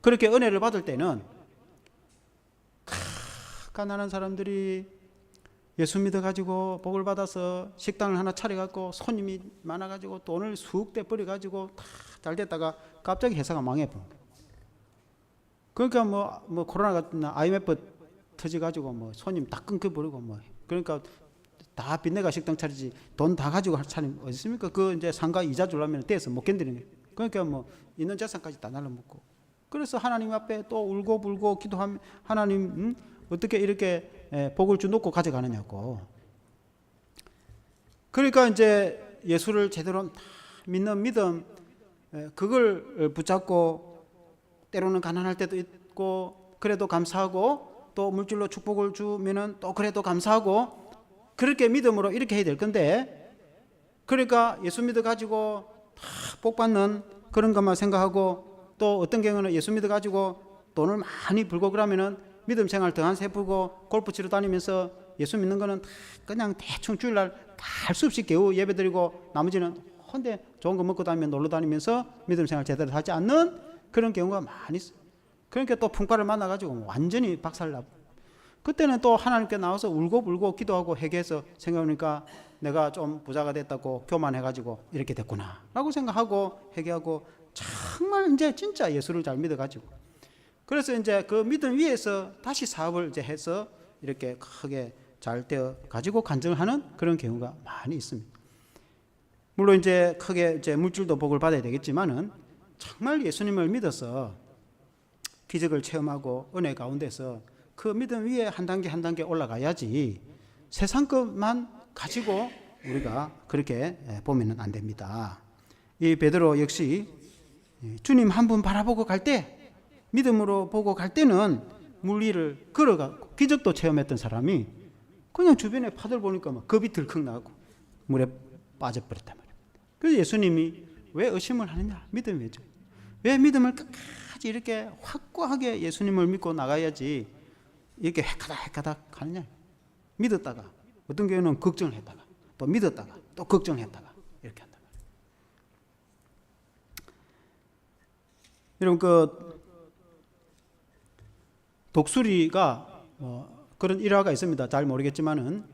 [SPEAKER 1] 그렇게 은혜를 받을 때는 가난한 사람들이 예수 믿어가지고 복을 받아서 식당을 하나 차려갖고 손님이 많아가지고 돈을 수억대 버려가지고 다 잘 됐다가 갑자기 회사가 망해버린 거예요. 그러니까 뭐 코로나가 IMF 터져가지고 뭐 손님 다 끊겨버리고 뭐 그러니까 다 빚내가 식당 차리지 돈 다 가지고 할 사람이 어디 있습니까? 그 이제 상가 이자 주려면 떼서 못 견디는 거예요. 그러니까 뭐 있는 재산까지 다 날라먹고. 그래서 하나님 앞에 또 울고 불고 기도하면 하나님 어떻게 이렇게 복을 주놓고 가져가느냐고. 그러니까 이제 예수를 제대로 믿는 믿음 그걸 붙잡고 때로는 가난할 때도 있고 그래도 감사하고 또 물질로 축복을 주면은 또 그래도 감사하고 그렇게 믿음으로 이렇게 해야 될 건데 그러니까 예수 믿어 가지고 다 복 받는 그런 것만 생각하고 또 어떤 경우는 예수 믿어 가지고 돈을 많이 벌고 그러면은 믿음 생활 더 한 세 풀고 골프 치러 다니면서 예수 믿는 거는 다 그냥 대충 주일날 할 수 없이 겨우 예배 드리고 나머지는 헌데 좋은 거 먹고 다니면 놀러 다니면서 믿음 생활 제대로 하지 않는 그런 경우가 많이 있어요. 그러니까 또 풍파를 만나가지고 완전히 박살나고 그때는 또 하나님께 나와서 울고 불고 기도하고 회개해서 생각하니까 내가 좀 부자가 됐다고 교만해가지고 이렇게 됐구나 라고 생각하고 회개하고 정말 이제 진짜 예수를 잘 믿어가지고 그래서 이제 그 믿음 위에서 다시 사업을 이제 해서 이렇게 크게 잘 되어 가지고 간증하는 그런 경우가 많이 있습니다. 물론 이제 크게 이제 물질도 복을 받아야 되겠지만은 정말 예수님을 믿어서 기적을 체험하고 은혜 가운데서 그 믿음 위에 한 단계 한 단계 올라가야지 세상 것만 가지고 우리가 그렇게 보면은 안 됩니다. 이 베드로 역시 주님 한 분 바라보고 갈 때 믿음으로 보고 갈 때는 물 위를 걸어가고 기적도 체험했던 사람이 그냥 주변에 파들 보니까 막 겁이 들컥 나고 물에 빠져버렸단 말이에요. 그래서 예수님이 왜 의심을 하느냐? 믿음이 왜죠? 왜 믿음을 끝까지 이렇게 확고하게 예수님을 믿고 나가야지 이렇게 헷가닥 하느냐? 믿었다가 어떤 경우는 걱정을 했다가 또 믿었다가 또 걱정했다가 이렇게 한단 말이에요. 여러분 그 독수리가 그런 일화가 있습니다. 잘 모르겠지만은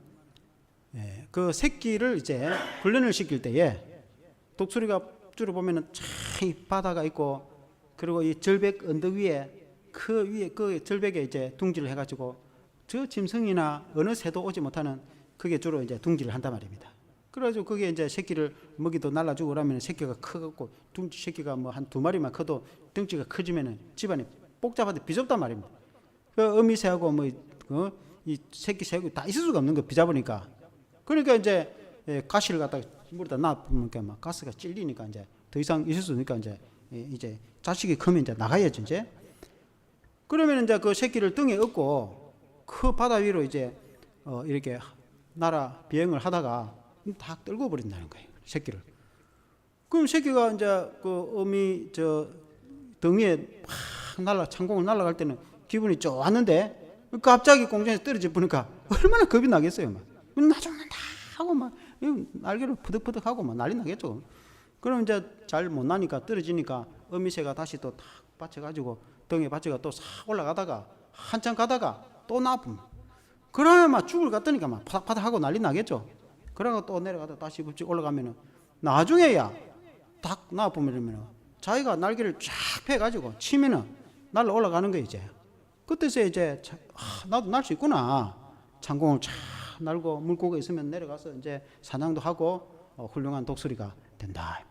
[SPEAKER 1] 그 새끼를 이제 훈련을 시킬 때에 독수리가 주로 보면은 이 바다가 있고 그리고 이 절벽 언덕 위에 그 절벽에 이제 둥지를 해가지고 저 짐승이나 어느 새도 오지 못하는 그게 주로 이제 둥지를 한단 말입니다. 그래가지고 그게 이제 새끼를 먹이도 날라주고 그러면 새끼가 커갖고 둥지 새끼가 뭐 한 2마리만 커도 덩치가 커지면은 집안이 복잡한데 비좁단 말입니다. 그 어미새하고 이 새끼 새하고 다 있을 수가 없는 거 비잡으니까. 그러니까 이제 가시를 갖다가 물에다 놔보니까 막 가스가 찔리니까 이제 더 이상 있을 수 없으니까 이제 자식이 크면 이제 나가야지 이제. 그러면 이제 그 새끼를 등에 업고 그 바다 위로 이제 이렇게 날아 비행을 하다가 다 떨궈 버린다는 거예요. 새끼를. 그럼 새끼가 이제 그 어미 저 등에 팍 창공을 날아갈 때는 기분이 좋았는데 갑자기 공중에서 떨어져 보니까 얼마나 겁이 나겠어요. 막. 나 죽는다 하고 막 날개를 푸득푸득 하고 막 난리 나겠죠. 그럼 이제 잘 못 나니까 떨어지니까 어미새가 다시 또 탁 받쳐가지고 등에 받쳐가 또 싹 올라가다가 한참 가다가 또 나쁨. 그러면 막 죽을 것 같으니까 막 파닥파닥 하고 난리 나겠죠. 그러고 또 내려가다 다시 굽직 올라가면은 나중에야 딱 나쁘면 자기가 날개를 쫙 펴가지고 치면은 날라 올라가는 거예요 이제. 그때서 이제 나도 날 수 있구나. 창공을 쫙 날고 물고기 있으면 내려가서 이제 사냥도 하고 훌륭한 독수리가 된다.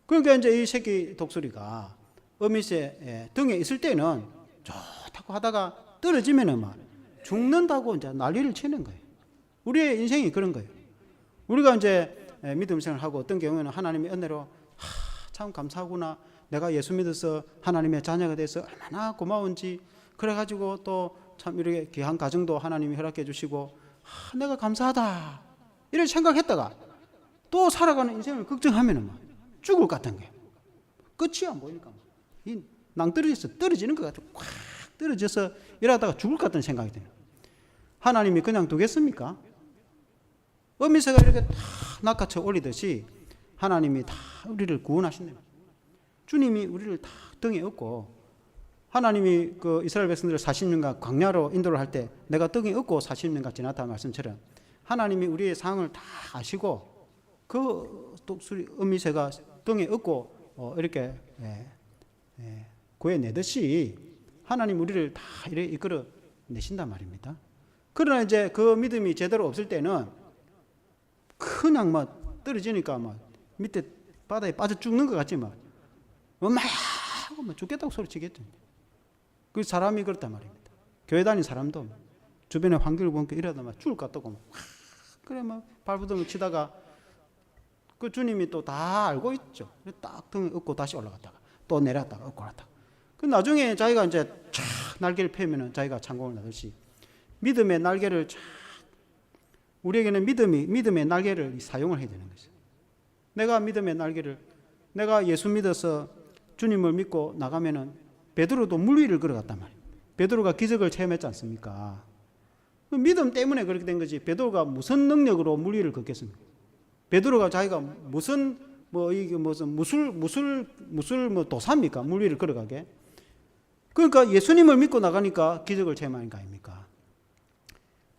[SPEAKER 1] 그러니까 이제 이 새끼 독수리가 어미새 등에 있을 때는 좋다고 하다가 떨어지면은 막 죽는다고 이제 난리를 치는 거예요. 우리의 인생이 그런 거예요. 우리가 이제 믿음 생활을 하고 어떤 경우에는 하나님의 은혜로 참 감사하구나. 내가 예수 믿어서 하나님의 자녀가 돼서 얼마나 고마운지. 그래가지고 또 참 이렇게 귀한 가정도 하나님이 허락해 주시고 내가 감사하다 이렇게 생각했다가 또 살아가는 인생을 걱정하면은 막 죽을 것 같은 거예요. 끝이 안 보이니까 이 낭떠러지에서 떨어지는 것 같아요. 꽉 떨어져서 일하다가 죽을 것 같은 생각이 들어요. 하나님이 그냥 두겠습니까? 어미새가 이렇게 다 낚아쳐 올리듯이 하나님이 다 우리를 구원하신대요. 주님이 우리를 다 등에 업고 하나님이 그 이스라엘 백성들을 40년간 광야로 인도를 할 때 내가 등에 업고 40년간 지났다 말씀처럼 하나님이 우리의 상황을 다 아시고 그 독수리 어미새가 등에 업고 이렇게 구해내듯이 하나님 우리를 다 이렇게 이끌어 내신단 말입니다. 그러나 이제 그 믿음이 제대로 없을 때는 그냥 막 떨어지니까 막 밑에 바다에 빠져 죽는 것 같지 막 엄마야 하고 막 죽겠다고 소리치겠죠. 그 사람이 그렇단 말입니다. 교회 다닌 사람도 주변의 환경을 보니까 이러다 막 죽을 것 같다고 막 그래 막 발부둥을 치다가 그 주님이 또 다 알고 있죠. 딱 등에 업고 다시 올라갔다가 또 내렸다가 업고 올라갔다가 그 나중에 자기가 이제 쫙 날개를 펴면은 자기가 창공을 나듯이 믿음의 날개를 쫙 우리에게는 믿음의 날개를 사용을 해야 되는 것이죠. 내가 믿음의 날개를 내가 예수 믿어서 주님을 믿고 나가면은 베드로도 물 위를 걸어갔단 말이에요. 베드로가 기적을 체험했지 않습니까? 그 믿음 때문에 그렇게 된 거지. 베드로가 무슨 능력으로 물 위를 걷겠습니까? 베드로가 자기가 무슨 뭐 이게 무슨 무술 뭐 도사입니까? 물 위를 걸어가게. 그러니까 예수님을 믿고 나가니까 기적을 체험하는 거 아닙니까?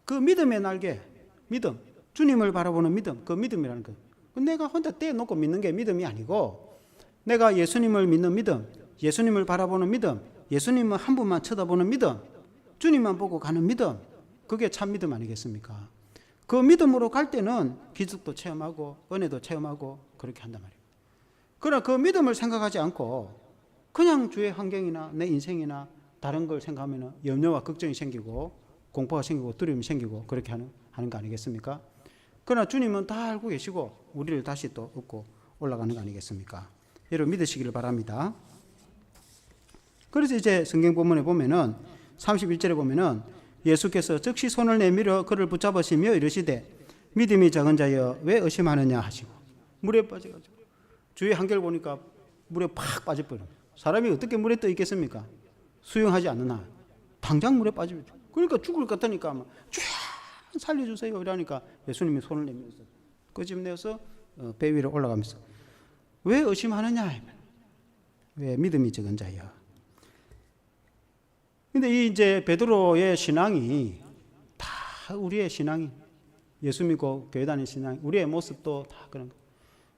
[SPEAKER 1] 그 믿음의 날개, 믿음, 주님을 바라보는 믿음, 그 믿음이라는 거. 내가 혼자 떼놓고 믿는 게 믿음이 아니고 내가 예수님을 믿는 믿음, 예수님을 바라보는 믿음, 예수님을 한 분만 쳐다보는 믿음, 주님만 보고 가는 믿음, 그게 참 믿음 아니겠습니까? 그 믿음으로 갈 때는 기적도 체험하고 은혜도 체험하고 그렇게 한단 말이에요. 그러나 그 믿음을 생각하지 않고 그냥 주의 환경이나 내 인생이나 다른 걸 생각하면 염려와 걱정이 생기고 공포가 생기고 두려움이 생기고 그렇게 하는 거 아니겠습니까? 그러나 주님은 다 알고 계시고 우리를 다시 또 업고 올라가는 거 아니겠습니까? 여러분 믿으시기를 바랍니다. 그래서 이제 성경 본문에 보면은 31절에 보면은 예수께서 즉시 손을 내밀어 그를 붙잡으시며 이르시되 믿음이 적은 자여 왜 의심하느냐 하시고 물에 빠져가지고 주의 한결 보니까 물에 팍 빠져버려요. 사람이 어떻게 물에 떠 있겠습니까? 수영하지 않는 한 당장 물에 빠지죠. 그러니까 죽을 것 같으니까 막 쫙 살려주세요 이러니까 예수님이 손을 내밀어서 끄집내어서 배 위로 올라가면서 왜 의심하느냐? 왜 믿음이 적은 자여? 근데 이제 베드로의 신앙이 다 우리의 신앙이 예수 믿고 교회 다니는 신앙, 우리의 모습도 다 그런 거.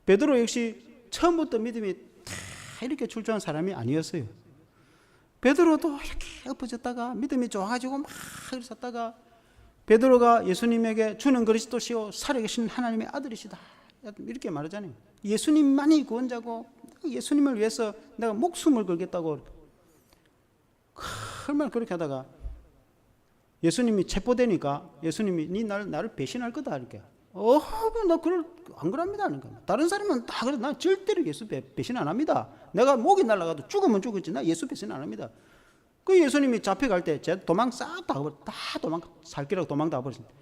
[SPEAKER 1] 베드로 역시 처음부터 믿음이 다 이렇게 출중한 사람이 아니었어요. 베드로도 이렇게 엎어졌다가 믿음이 좋아가지고 막 있었다가 베드로가 예수님에게 주는 그리스도시요 살아계신 하나님의 아들이시다 이렇게 말하잖아요. 예수님만이 구원자고 예수님을 위해서 내가 목숨을 걸겠다고 얼마나 그렇게 하다가 예수님이 체포되니까 예수님이 네 나를 배신할 거다 이렇게. 나 그걸 안 그럽니다. 다른 사람은 다 그래. 나 절대로 예수 배신 안 합니다. 내가 목이 날아가도 죽으면 죽었지 나 예수 배신 안 합니다. 그 예수님이 잡혀갈 때 제 도망 싹 다 도망 살기라고 도망 다 버렸습니다.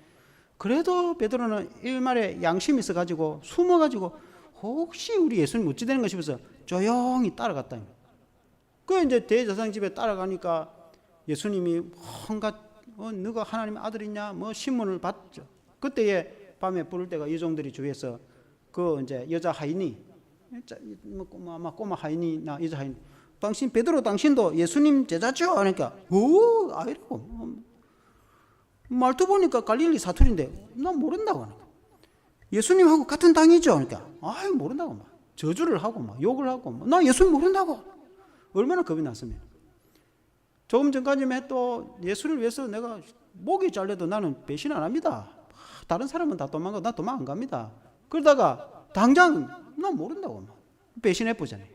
[SPEAKER 1] 그래도 베드로는 일말에 양심이 있어가지고 숨어가지고 혹시 우리 예수님 어찌 되는 가 싶어서 조용히 따라갔다. 그 이제 대제사장 집에 따라가니까 예수님이 뭔가 너가 하나님의 아들이냐 뭐 신문을 받죠. 그때에 밤에 부를 때가 여종들이 주위에서 그 이제 여자 하인이 아마 꼬마 하인이나 여자 하인 당신 베드로 당신도 예수님 제자죠? 하니까 아이고 말투 보니까 갈릴리 사투리인데 난 모른다고 하니까 예수님하고 같은 당이죠? 그러니까 모른다고 막 저주를 하고 막 욕을 하고 나 예수님 모른다고 얼마나 겁이 났으면 조금 전까지만 또 예수를 위해서 내가 목이 잘려도 나는 배신 안 합니다. 다른 사람은 다 도망가 나 도망 안 갑니다. 그러다가 당장 나 모른다고 막 배신해 보잖아요.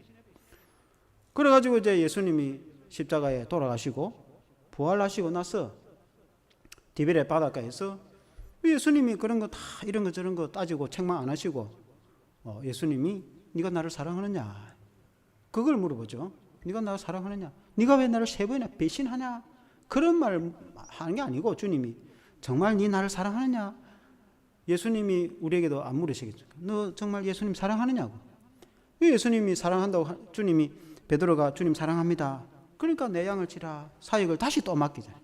[SPEAKER 1] 그래가지고 이제 예수님이 십자가에 돌아가시고 부활하시고 나서 디베레 바닷가에서 예수님이 그런 거 다 이런 거 저런 거 따지고 책망 안 하시고 예수님이 네가 나를 사랑하느냐 그걸 물어보죠. 네가 나를 사랑하느냐 네가 왜 나를 3번이나 배신하냐 그런 말 하는 게 아니고 주님이 정말 네 나를 사랑하느냐 예수님이 우리에게도 안 물으시겠죠. 너 정말 예수님 사랑하느냐고. 예수님이 사랑한다고 주님이 베드로가 주님 사랑합니다. 그러니까 내 양을 치라 사역을 다시 또 맡기잖아요.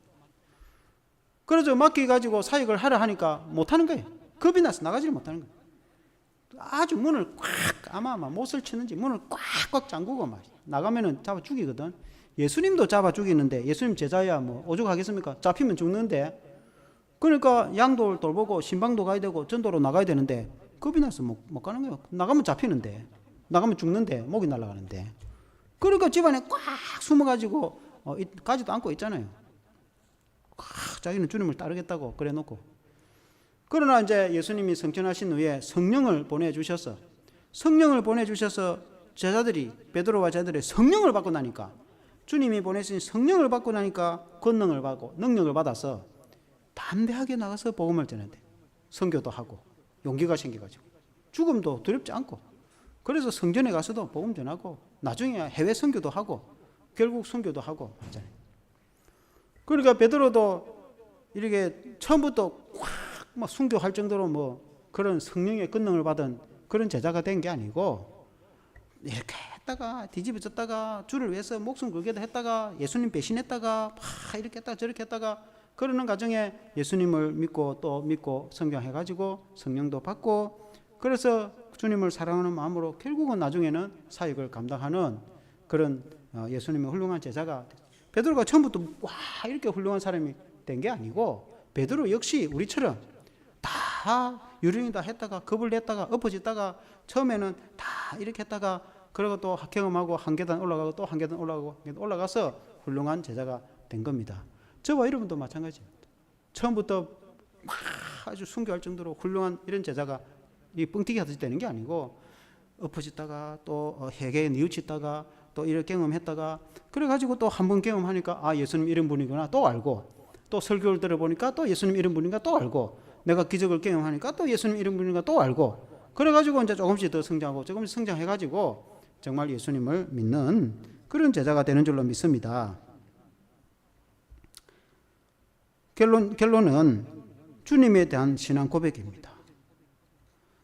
[SPEAKER 1] 그래서 맡겨가지고 사역을 하라 하니까 못하는 거예요. 겁이 나서 나가지를 못하는 거예요. 아주 문을 꽉 아마 못을 치는지 문을 꽉꽉 잠그고 막 나가면은 잡아 죽이거든. 예수님도 잡아 죽이는데 예수님 제자야 뭐 오죽하겠습니까? 잡히면 죽는데. 그러니까 양도 돌보고 신방도 가야 되고 전도로 나가야 되는데 겁이 나서 못 가는 거예요. 나가면 잡히는데, 나가면 죽는데, 목이 날아가는데. 그러니까 집안에 꽉 숨어가지고 가지도 않고 있잖아요. 꽉 자기는 주님을 따르겠다고 그래 놓고. 그러나 이제 예수님이 승천하신 후에 성령을 보내주셔서 제자들이, 베드로와 제자들이 성령을 받고 나니까, 주님이 보내신 성령을 받고 나니까 권능을 받고 능력을 받아서 담대하게 나가서 복음을 전한대. 선교도 하고 용기가 생겨가지고 죽음도 두렵지 않고, 그래서 성전에 가서도 복음 전하고 나중에 해외 선교도 하고 결국 선교도 하고 하잖아요. 그러니까 베드로도 이렇게 처음부터 막 순교할 정도로 뭐 그런 성령의 권능을 받은 그런 제자가 된 게 아니고, 이렇게 했다가 뒤집어졌다가 주를 위해서 목숨 걸게도 했다가 예수님 배신했다가 막 이렇게 했다가 저렇게 했다가 그러는 과정에 예수님을 믿고 또 믿고 성경해가지고 성령도 받고, 그래서 주님을 사랑하는 마음으로 결국은 나중에는 사역을 감당하는 그런 예수님의 훌륭한 제자가 됐어요. 베드로가 처음부터 와 이렇게 훌륭한 사람이 된 게 아니고, 베드로 역시 우리처럼 다 유령이다 했다가 겁을 냈다가 엎어졌다가 처음에는 다 이렇게 했다가 그리고 또 경험하고 한 계단 올라가고 또 한 계단 올라가고 올라가서 훌륭한 제자가 된 겁니다. 저와 여러분도 마찬가지입니다. 처음부터 막 아주 순교할 정도로 훌륭한 이런 제자가 이 뻥튀기 하듯이 되는 게 아니고, 엎어졌다가 또 회개에 뉘우쳤다가 또 이렇게 경험했다가 그래가지고 또 한 번 경험하니까 아 예수님 이런 분이구나 또 알고, 또 설교를 들어보니까 또 예수님 이런 분인가 또 알고, 내가 기적을 경험하니까 또 예수님 이런 분인가 또 알고, 그래가지고 이제 조금씩 더 성장하고 조금씩 성장해가지고 정말 예수님을 믿는 그런 제자가 되는 줄로 믿습니다. 결론은 주님에 대한 신앙 고백입니다.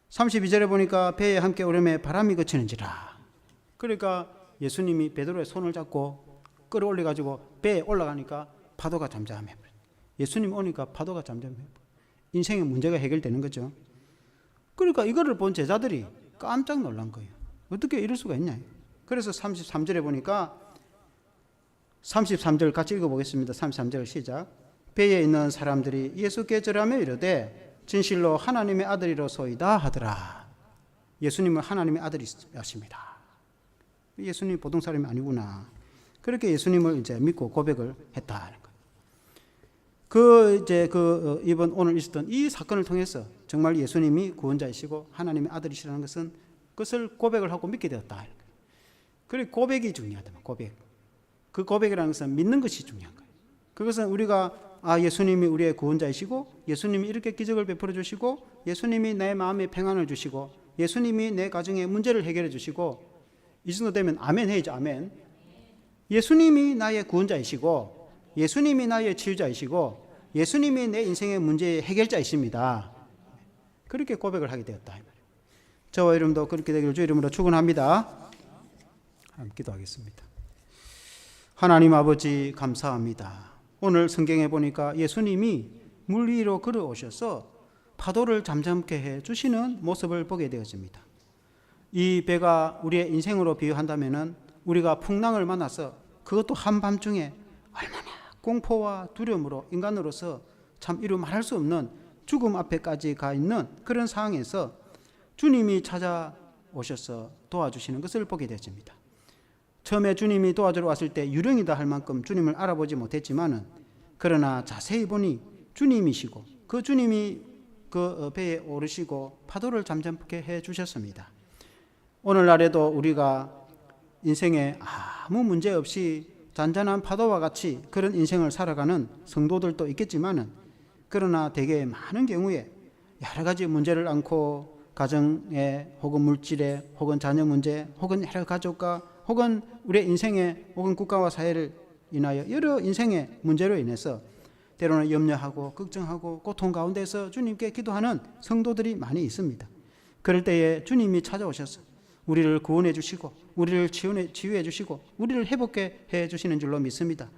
[SPEAKER 1] 32절에 보니까 배에 함께 오름에 바람이 그치는지라. 그러니까 예수님이 베드로의 손을 잡고 끌어올려 가지고 배에 올라가니까 파도가 잠잠해. 예수님 오니까 파도가 잠잠해. 인생의 문제가 해결되는 거죠. 그러니까 이거를 본 제자들이 깜짝 놀란 거예요. 어떻게 이럴 수가 있냐. 그래서 33절에 보니까 33절 같이 읽어보겠습니다. 33절 시작. 배에 있는 사람들이 예수께 절하며 이르되 진실로 하나님의 아들이로소이다 하더라. 예수님은 하나님의 아들이십니다. 예수님 보통 사람이 아니구나. 그렇게 예수님을 이제 믿고 고백을 했다는 거예요. 이번 오늘 있었던 이 사건을 통해서 정말 예수님이 구원자이시고 하나님의 아들이시라는 그것을 고백을 하고 믿게 되었다. 그리고 고백이 중요하다. 고백. 그 고백이라는 것은 믿는 것이 중요한 거예요. 그것은 우리가 예수님이 우리의 구원자이시고 예수님이 이렇게 기적을 베풀어 주시고 예수님이 내 마음에 평안을 주시고 예수님이 내 가정의 문제를 해결해 주시고, 이 정도 되면 아멘 해야죠. 아멘. 예수님이 나의 구원자이시고 예수님이 나의 치유자이시고 예수님이 내 인생의 문제의 해결자이십니다. 그렇게 고백을 하게 되었다. 저와 여러분도 그렇게 되기를 주 이름으로 축원합니다. 기도하겠습니다. 하나님 아버지 감사합니다. 오늘 성경에 보니까 예수님이 물 위로 걸어오셔서 파도를 잠잠케 해 주시는 모습을 보게 되었습니다. 이 배가 우리의 인생으로 비유한다면 우리가 풍랑을 만나서 그것도 한밤중에 얼마나 공포와 두려움으로 인간으로서 참 이루 말할 수 없는 죽음 앞에까지 가 있는 그런 상황에서 주님이 찾아오셔서 도와주시는 것을 보게 되었습니다. 처음에 주님이 도와주러 왔을 때 유령이다 할 만큼 주님을 알아보지 못했지만은, 그러나 자세히 보니 주님이시고 그 주님이 그 배에 오르시고 파도를 잠잠케 해 주셨습니다. 오늘날에도 우리가 인생에 아무 문제 없이 잔잔한 파도와 같이 그런 인생을 살아가는 성도들도 있겠지만은, 그러나 대개 많은 경우에 여러 가지 문제를 안고 가정에 혹은 물질에 혹은 자녀 문제 혹은 여러 가족과 혹은 우리의 인생에 혹은 국가와 사회를 인하여 여러 인생의 문제로 인해서 때로는 염려하고 걱정하고 고통 가운데서 주님께 기도하는 성도들이 많이 있습니다. 그럴 때에 주님이 찾아오셔서 우리를 구원해 주시고 우리를 치유해 주시고 우리를 회복해 주시는 줄로 믿습니다.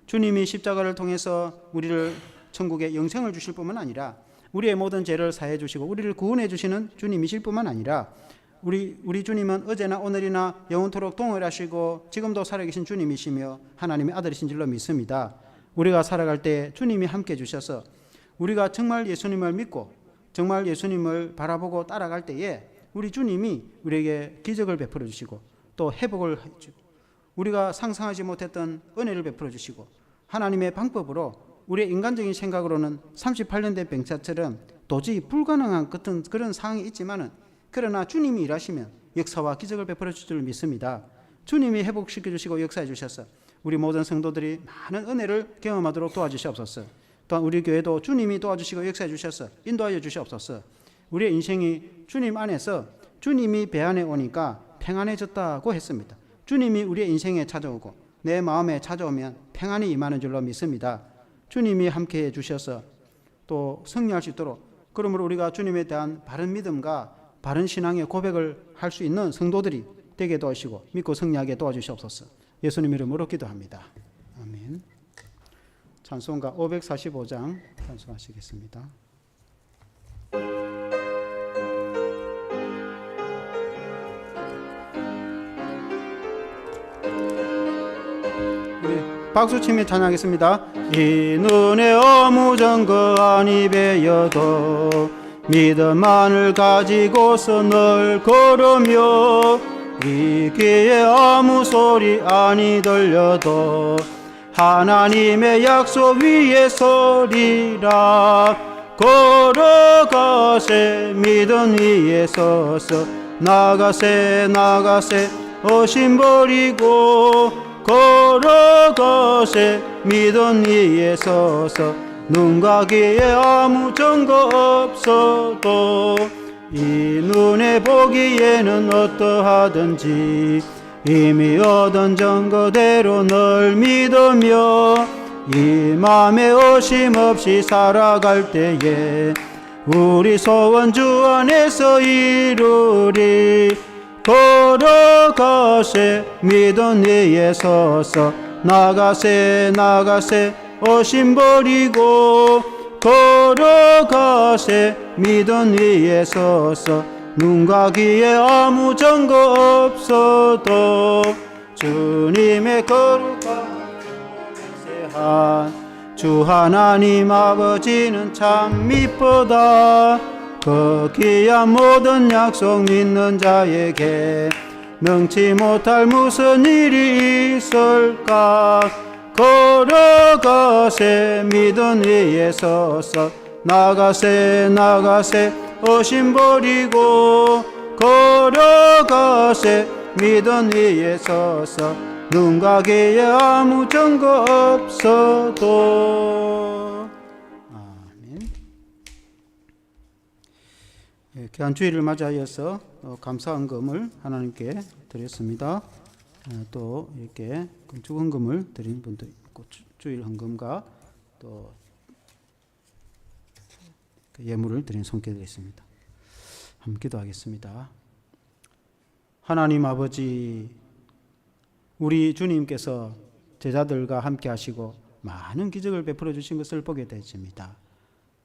[SPEAKER 1] 주님이 십자가를 통해서 우리를 천국의 영생을 주실 뿐만 아니라 우리의 모든 죄를 사해 주시고 우리를 구원해 주시는 주님이실 뿐만 아니라 우리 주님은 어제나 오늘이나 영원토록 동일하시고 지금도 살아계신 주님이시며 하나님의 아들이신 줄로 믿습니다. 우리가 살아갈 때 주님이 함께 해주셔서 우리가 정말 예수님을 믿고 정말 예수님을 바라보고 따라갈 때에 우리 주님이 우리에게 기적을 베풀어 주시고 또 회복을 해주고 우리가 상상하지 못했던 은혜를 베풀어 주시고 하나님의 방법으로 우리의 인간적인 생각으로는 38년 된 병자처럼 도저히 불가능한 같은 그런 상황이 있지만은 그러나 주님이 일하시면 역사와 기적을 베풀어 주실 줄 믿습니다. 주님이 회복시켜 주시고 역사해 주셔서 우리 모든 성도들이 많은 은혜를 경험하도록 도와주시옵소서. 또한 우리 교회도 주님이 도와주시고 역사해 주셔서 인도하여 주시옵소서. 우리의 인생이 주님 안에서 주님이 배 안에 오니까 평안해졌다고 했습니다. 주님이 우리의 인생에 찾아오고 내 마음에 찾아오면 평안이 임하는 줄로 믿습니다. 주님이 함께해 주셔서 또 승리할 수 있도록 그러므로 우리가 주님에 대한 바른 믿음과 바른 신앙의 고백을 할 수 있는 성도들이 되게 도와주시고 믿고 승리하게 도와주시옵소서. 예수님 이름으로 기도합니다. 아멘. 찬송가 545장 찬송하시겠습니다. 박수치며 찬양하겠습니다. 이 눈에 어무정거 안이 베여도 믿음만을 가지고서 널 걸으며 이 귀에 아무 소리 안이 들려도 하나님의 약속 위에 서리라. 걸어가세 믿음 위에 서서 나가세 나가세 어심 버리고 걸어가세 믿음 위에 서서 눈과 귀에 아무 증거 없어도 이 눈에 보기에는 어떠하든지 이미 얻은 증거대로 널 믿으며 이 맘에 의심 없이 살아갈 때에 우리 소원 주 안에서 이루리. 걸어가세 믿음 위에 서서 나가세 나가세 어심 버리고 걸어가세 믿음 위에 서서 눈과 귀에 아무 증거 없어도 주님의 거룩한 주 하나님 아버지는 참 미쁘다. 그 귀한 모든 약속 믿는 자에게 능치 못할 무슨 일이 있을까. 걸어가세 믿음 위에 서서 나가세 나가세 어심 버리고 걸어가세 믿음 위에 서서 눈과 귀에 아무 증거 없어도. 아멘. 귀한 주일을 맞이하여서 감사헌금을 하나님께 드렸습니다. 또 이렇게 건축헌금을 드린 분도 있고 주일 헌금과 또 예물을 드린 손길이 있습니다. 함께 기도하겠습니다. 하나님 아버지, 우리 주님께서 제자들과 함께 하시고 많은 기적을 베풀어 주신 것을 보게 되십니다.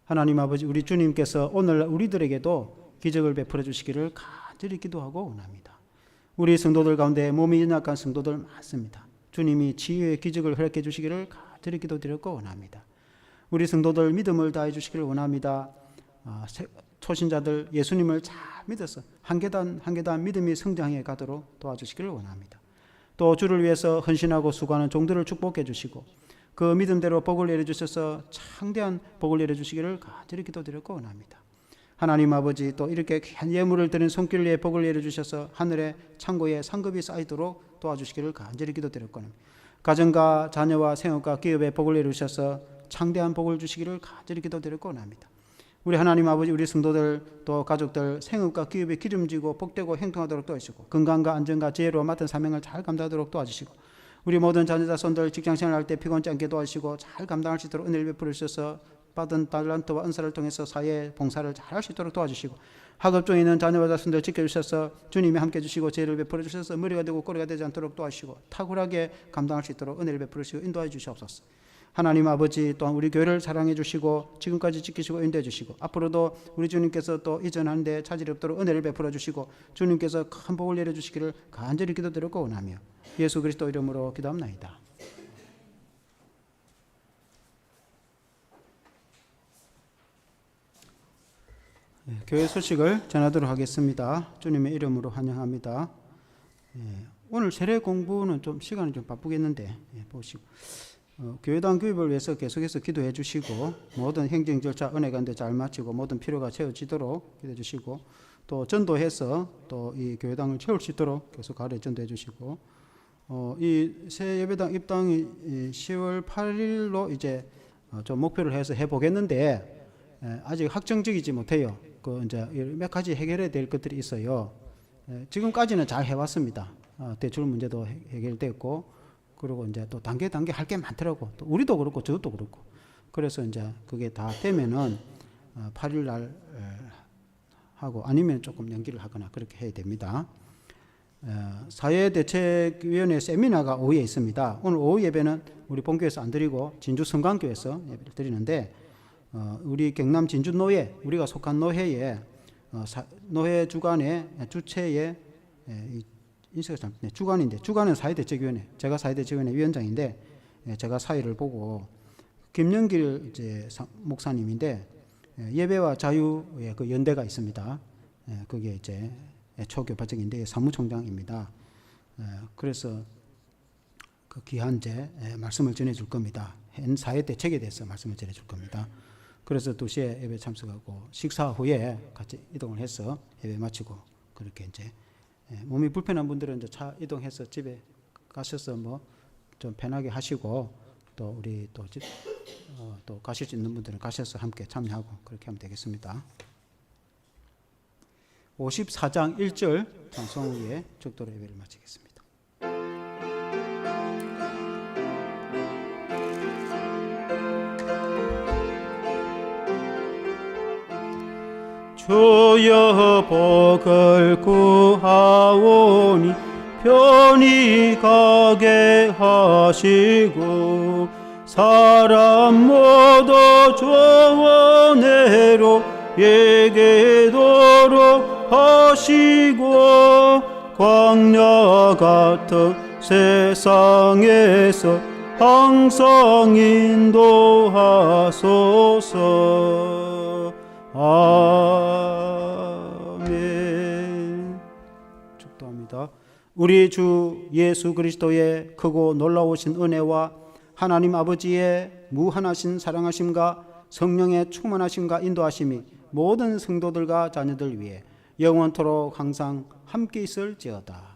[SPEAKER 1] 하나님 아버지, 우리 주님께서 오늘 우리들에게도 기적을 베풀어 주시기를 간절히 기도하고 원합니다. 우리 성도들 가운데 몸이 연약한 성도들 많습니다. 주님이 치유의 기적을 허락해 주시기를 간절히 기도드렸고 원합니다. 우리 성도들 믿음을 다해 주시기를 원합니다. 초신자들 예수님을 잘 믿어서 한 계단 한 계단 믿음이 성장해 가도록 도와주시기를 원합니다. 또 주를 위해서 헌신하고 수고하는 종들을 축복해 주시고 그 믿음대로 복을 내려주셔서 창대한 복을 내려주시기를 간절히 기도드렸고 원합니다. 하나님 아버지, 또 이렇게 귀한 예물을 드린 손길 위에 복을 내려주셔서 하늘의 창고에 상급이 쌓이도록 도와주시기를 간절히 기도드렸고 합니다. 가정과 자녀와 생업과 기업에 복을 내려주셔서 창대한 복을 주시기를 간절히 기도드렸고 원합니다. 우리 하나님 아버지, 우리 성도들 또 가족들 생업과 기업에 기름지고 복되고 행동하도록 도와주시고 건강과 안전과 지혜로 맡은 사명을 잘 감당하도록 도와주시고 우리 모든 자녀자 손들 직장생활 할 때 피곤치 않게 도와주시고 잘 감당할 수 있도록 은혜를 베풀어 주셔서 받은 달란트와 은사를 통해서 사회 봉사를 잘 할 수 있도록 도와주시고 학업 중에 있는 자녀와 자손들 지켜주셔서 주님이 함께 해주시고 지혜를 베풀어 주셔서 머리가 되고 꼬리가 되지 않도록 도와주시고 탁월하게 감당할 수 있도록 은혜를 베풀어 주시고 인도해 주시옵소서. 하나님 아버지 또한 우리 교회를 사랑해 주시고 지금까지 지키시고 인도해 주시고 앞으로도 우리 주님께서 또 이전하는데 차질이 없도록 은혜를 베풀어 주시고 주님께서 큰 복을 내려 주시기를 간절히 기도드리고 원하며 예수 그리스도 이름으로 기도합나이다. 교회 소식을 전하도록 하겠습니다. 주님의 이름으로 환영합니다. 오늘 세례 공부는 좀 시간이 좀 바쁘겠는데 보시고 교회당 교육을 위해서 계속해서 기도해 주시고 모든 행정 절차 은혜 가운데 잘 마치고 모든 필요가 채워지도록 기도해 주시고 또 전도해서 또 이 교회당을 채울 수 있도록 계속 가르쳐 전도해 주시고 이 새 예배당 입당이 10월 8일로 이제 좀 목표를 해서 해 보겠는데 아직 확정적이지 못해요. 그 이제 몇 가지 해결해야 될 것들이 있어요. 지금까지는 잘 해왔습니다. 대출 문제도 해결됐고, 그리고 이제 또 단계 할 게 많더라고. 또 우리도 그렇고 저것도 그렇고. 그래서 이제 그게 다 되면은 8일 날 하고 아니면 조금 연기를 하거나 그렇게 해야 됩니다. 사회대책위원회 세미나가 오후에 있습니다. 오늘 오후 예배는 우리 본교에서 안 드리고 진주 성강교에서 예배를 드리는데 우리 경남 진주 노회, 우리가 속한 노회에 노회 주관의 주체의 인쇄가 잘못네, 주관은 사회대책위원회, 제가 사회대책위원회 위원장인데 제가 사회를 보고 김영길 이제 목사님인데 예배와 자유의 그 연대가 있습니다. 그게 이제 초교파적인데 사무총장입니다. 그래서 그 귀한제 말씀을 전해줄 겁니다. 현 사회대책에 대해서 말씀을 전해줄 겁니다. 그래서 2시에 예배 참석하고 식사 후에 같이 이동을 해서 예배 마치고 그렇게 이제 몸이 불편한 분들은 이제 차 이동해서 집에 가셔서 뭐 좀 편하게 하시고 또 우리 또 가실 수 있는 분들은 가셔서 함께 참여하고 그렇게 하면 되겠습니다. 54장 1절 찬송 후에 적도로 예배를 마치겠습니다. 주여 복을 구하오니 편히 가게 하시고 사람 모두 조원해로 예게도록 하시고 광야 같은 세상에서 항상 인도하소서. 아멘. 축도합니다. 우리 주 예수 그리스도의 크고 놀라우신 은혜와 하나님 아버지의 무한하신 사랑하심과 성령의 충만하심과 인도하심이 모든 성도들과 자녀들 위해 영원토록 항상 함께 있을지어다.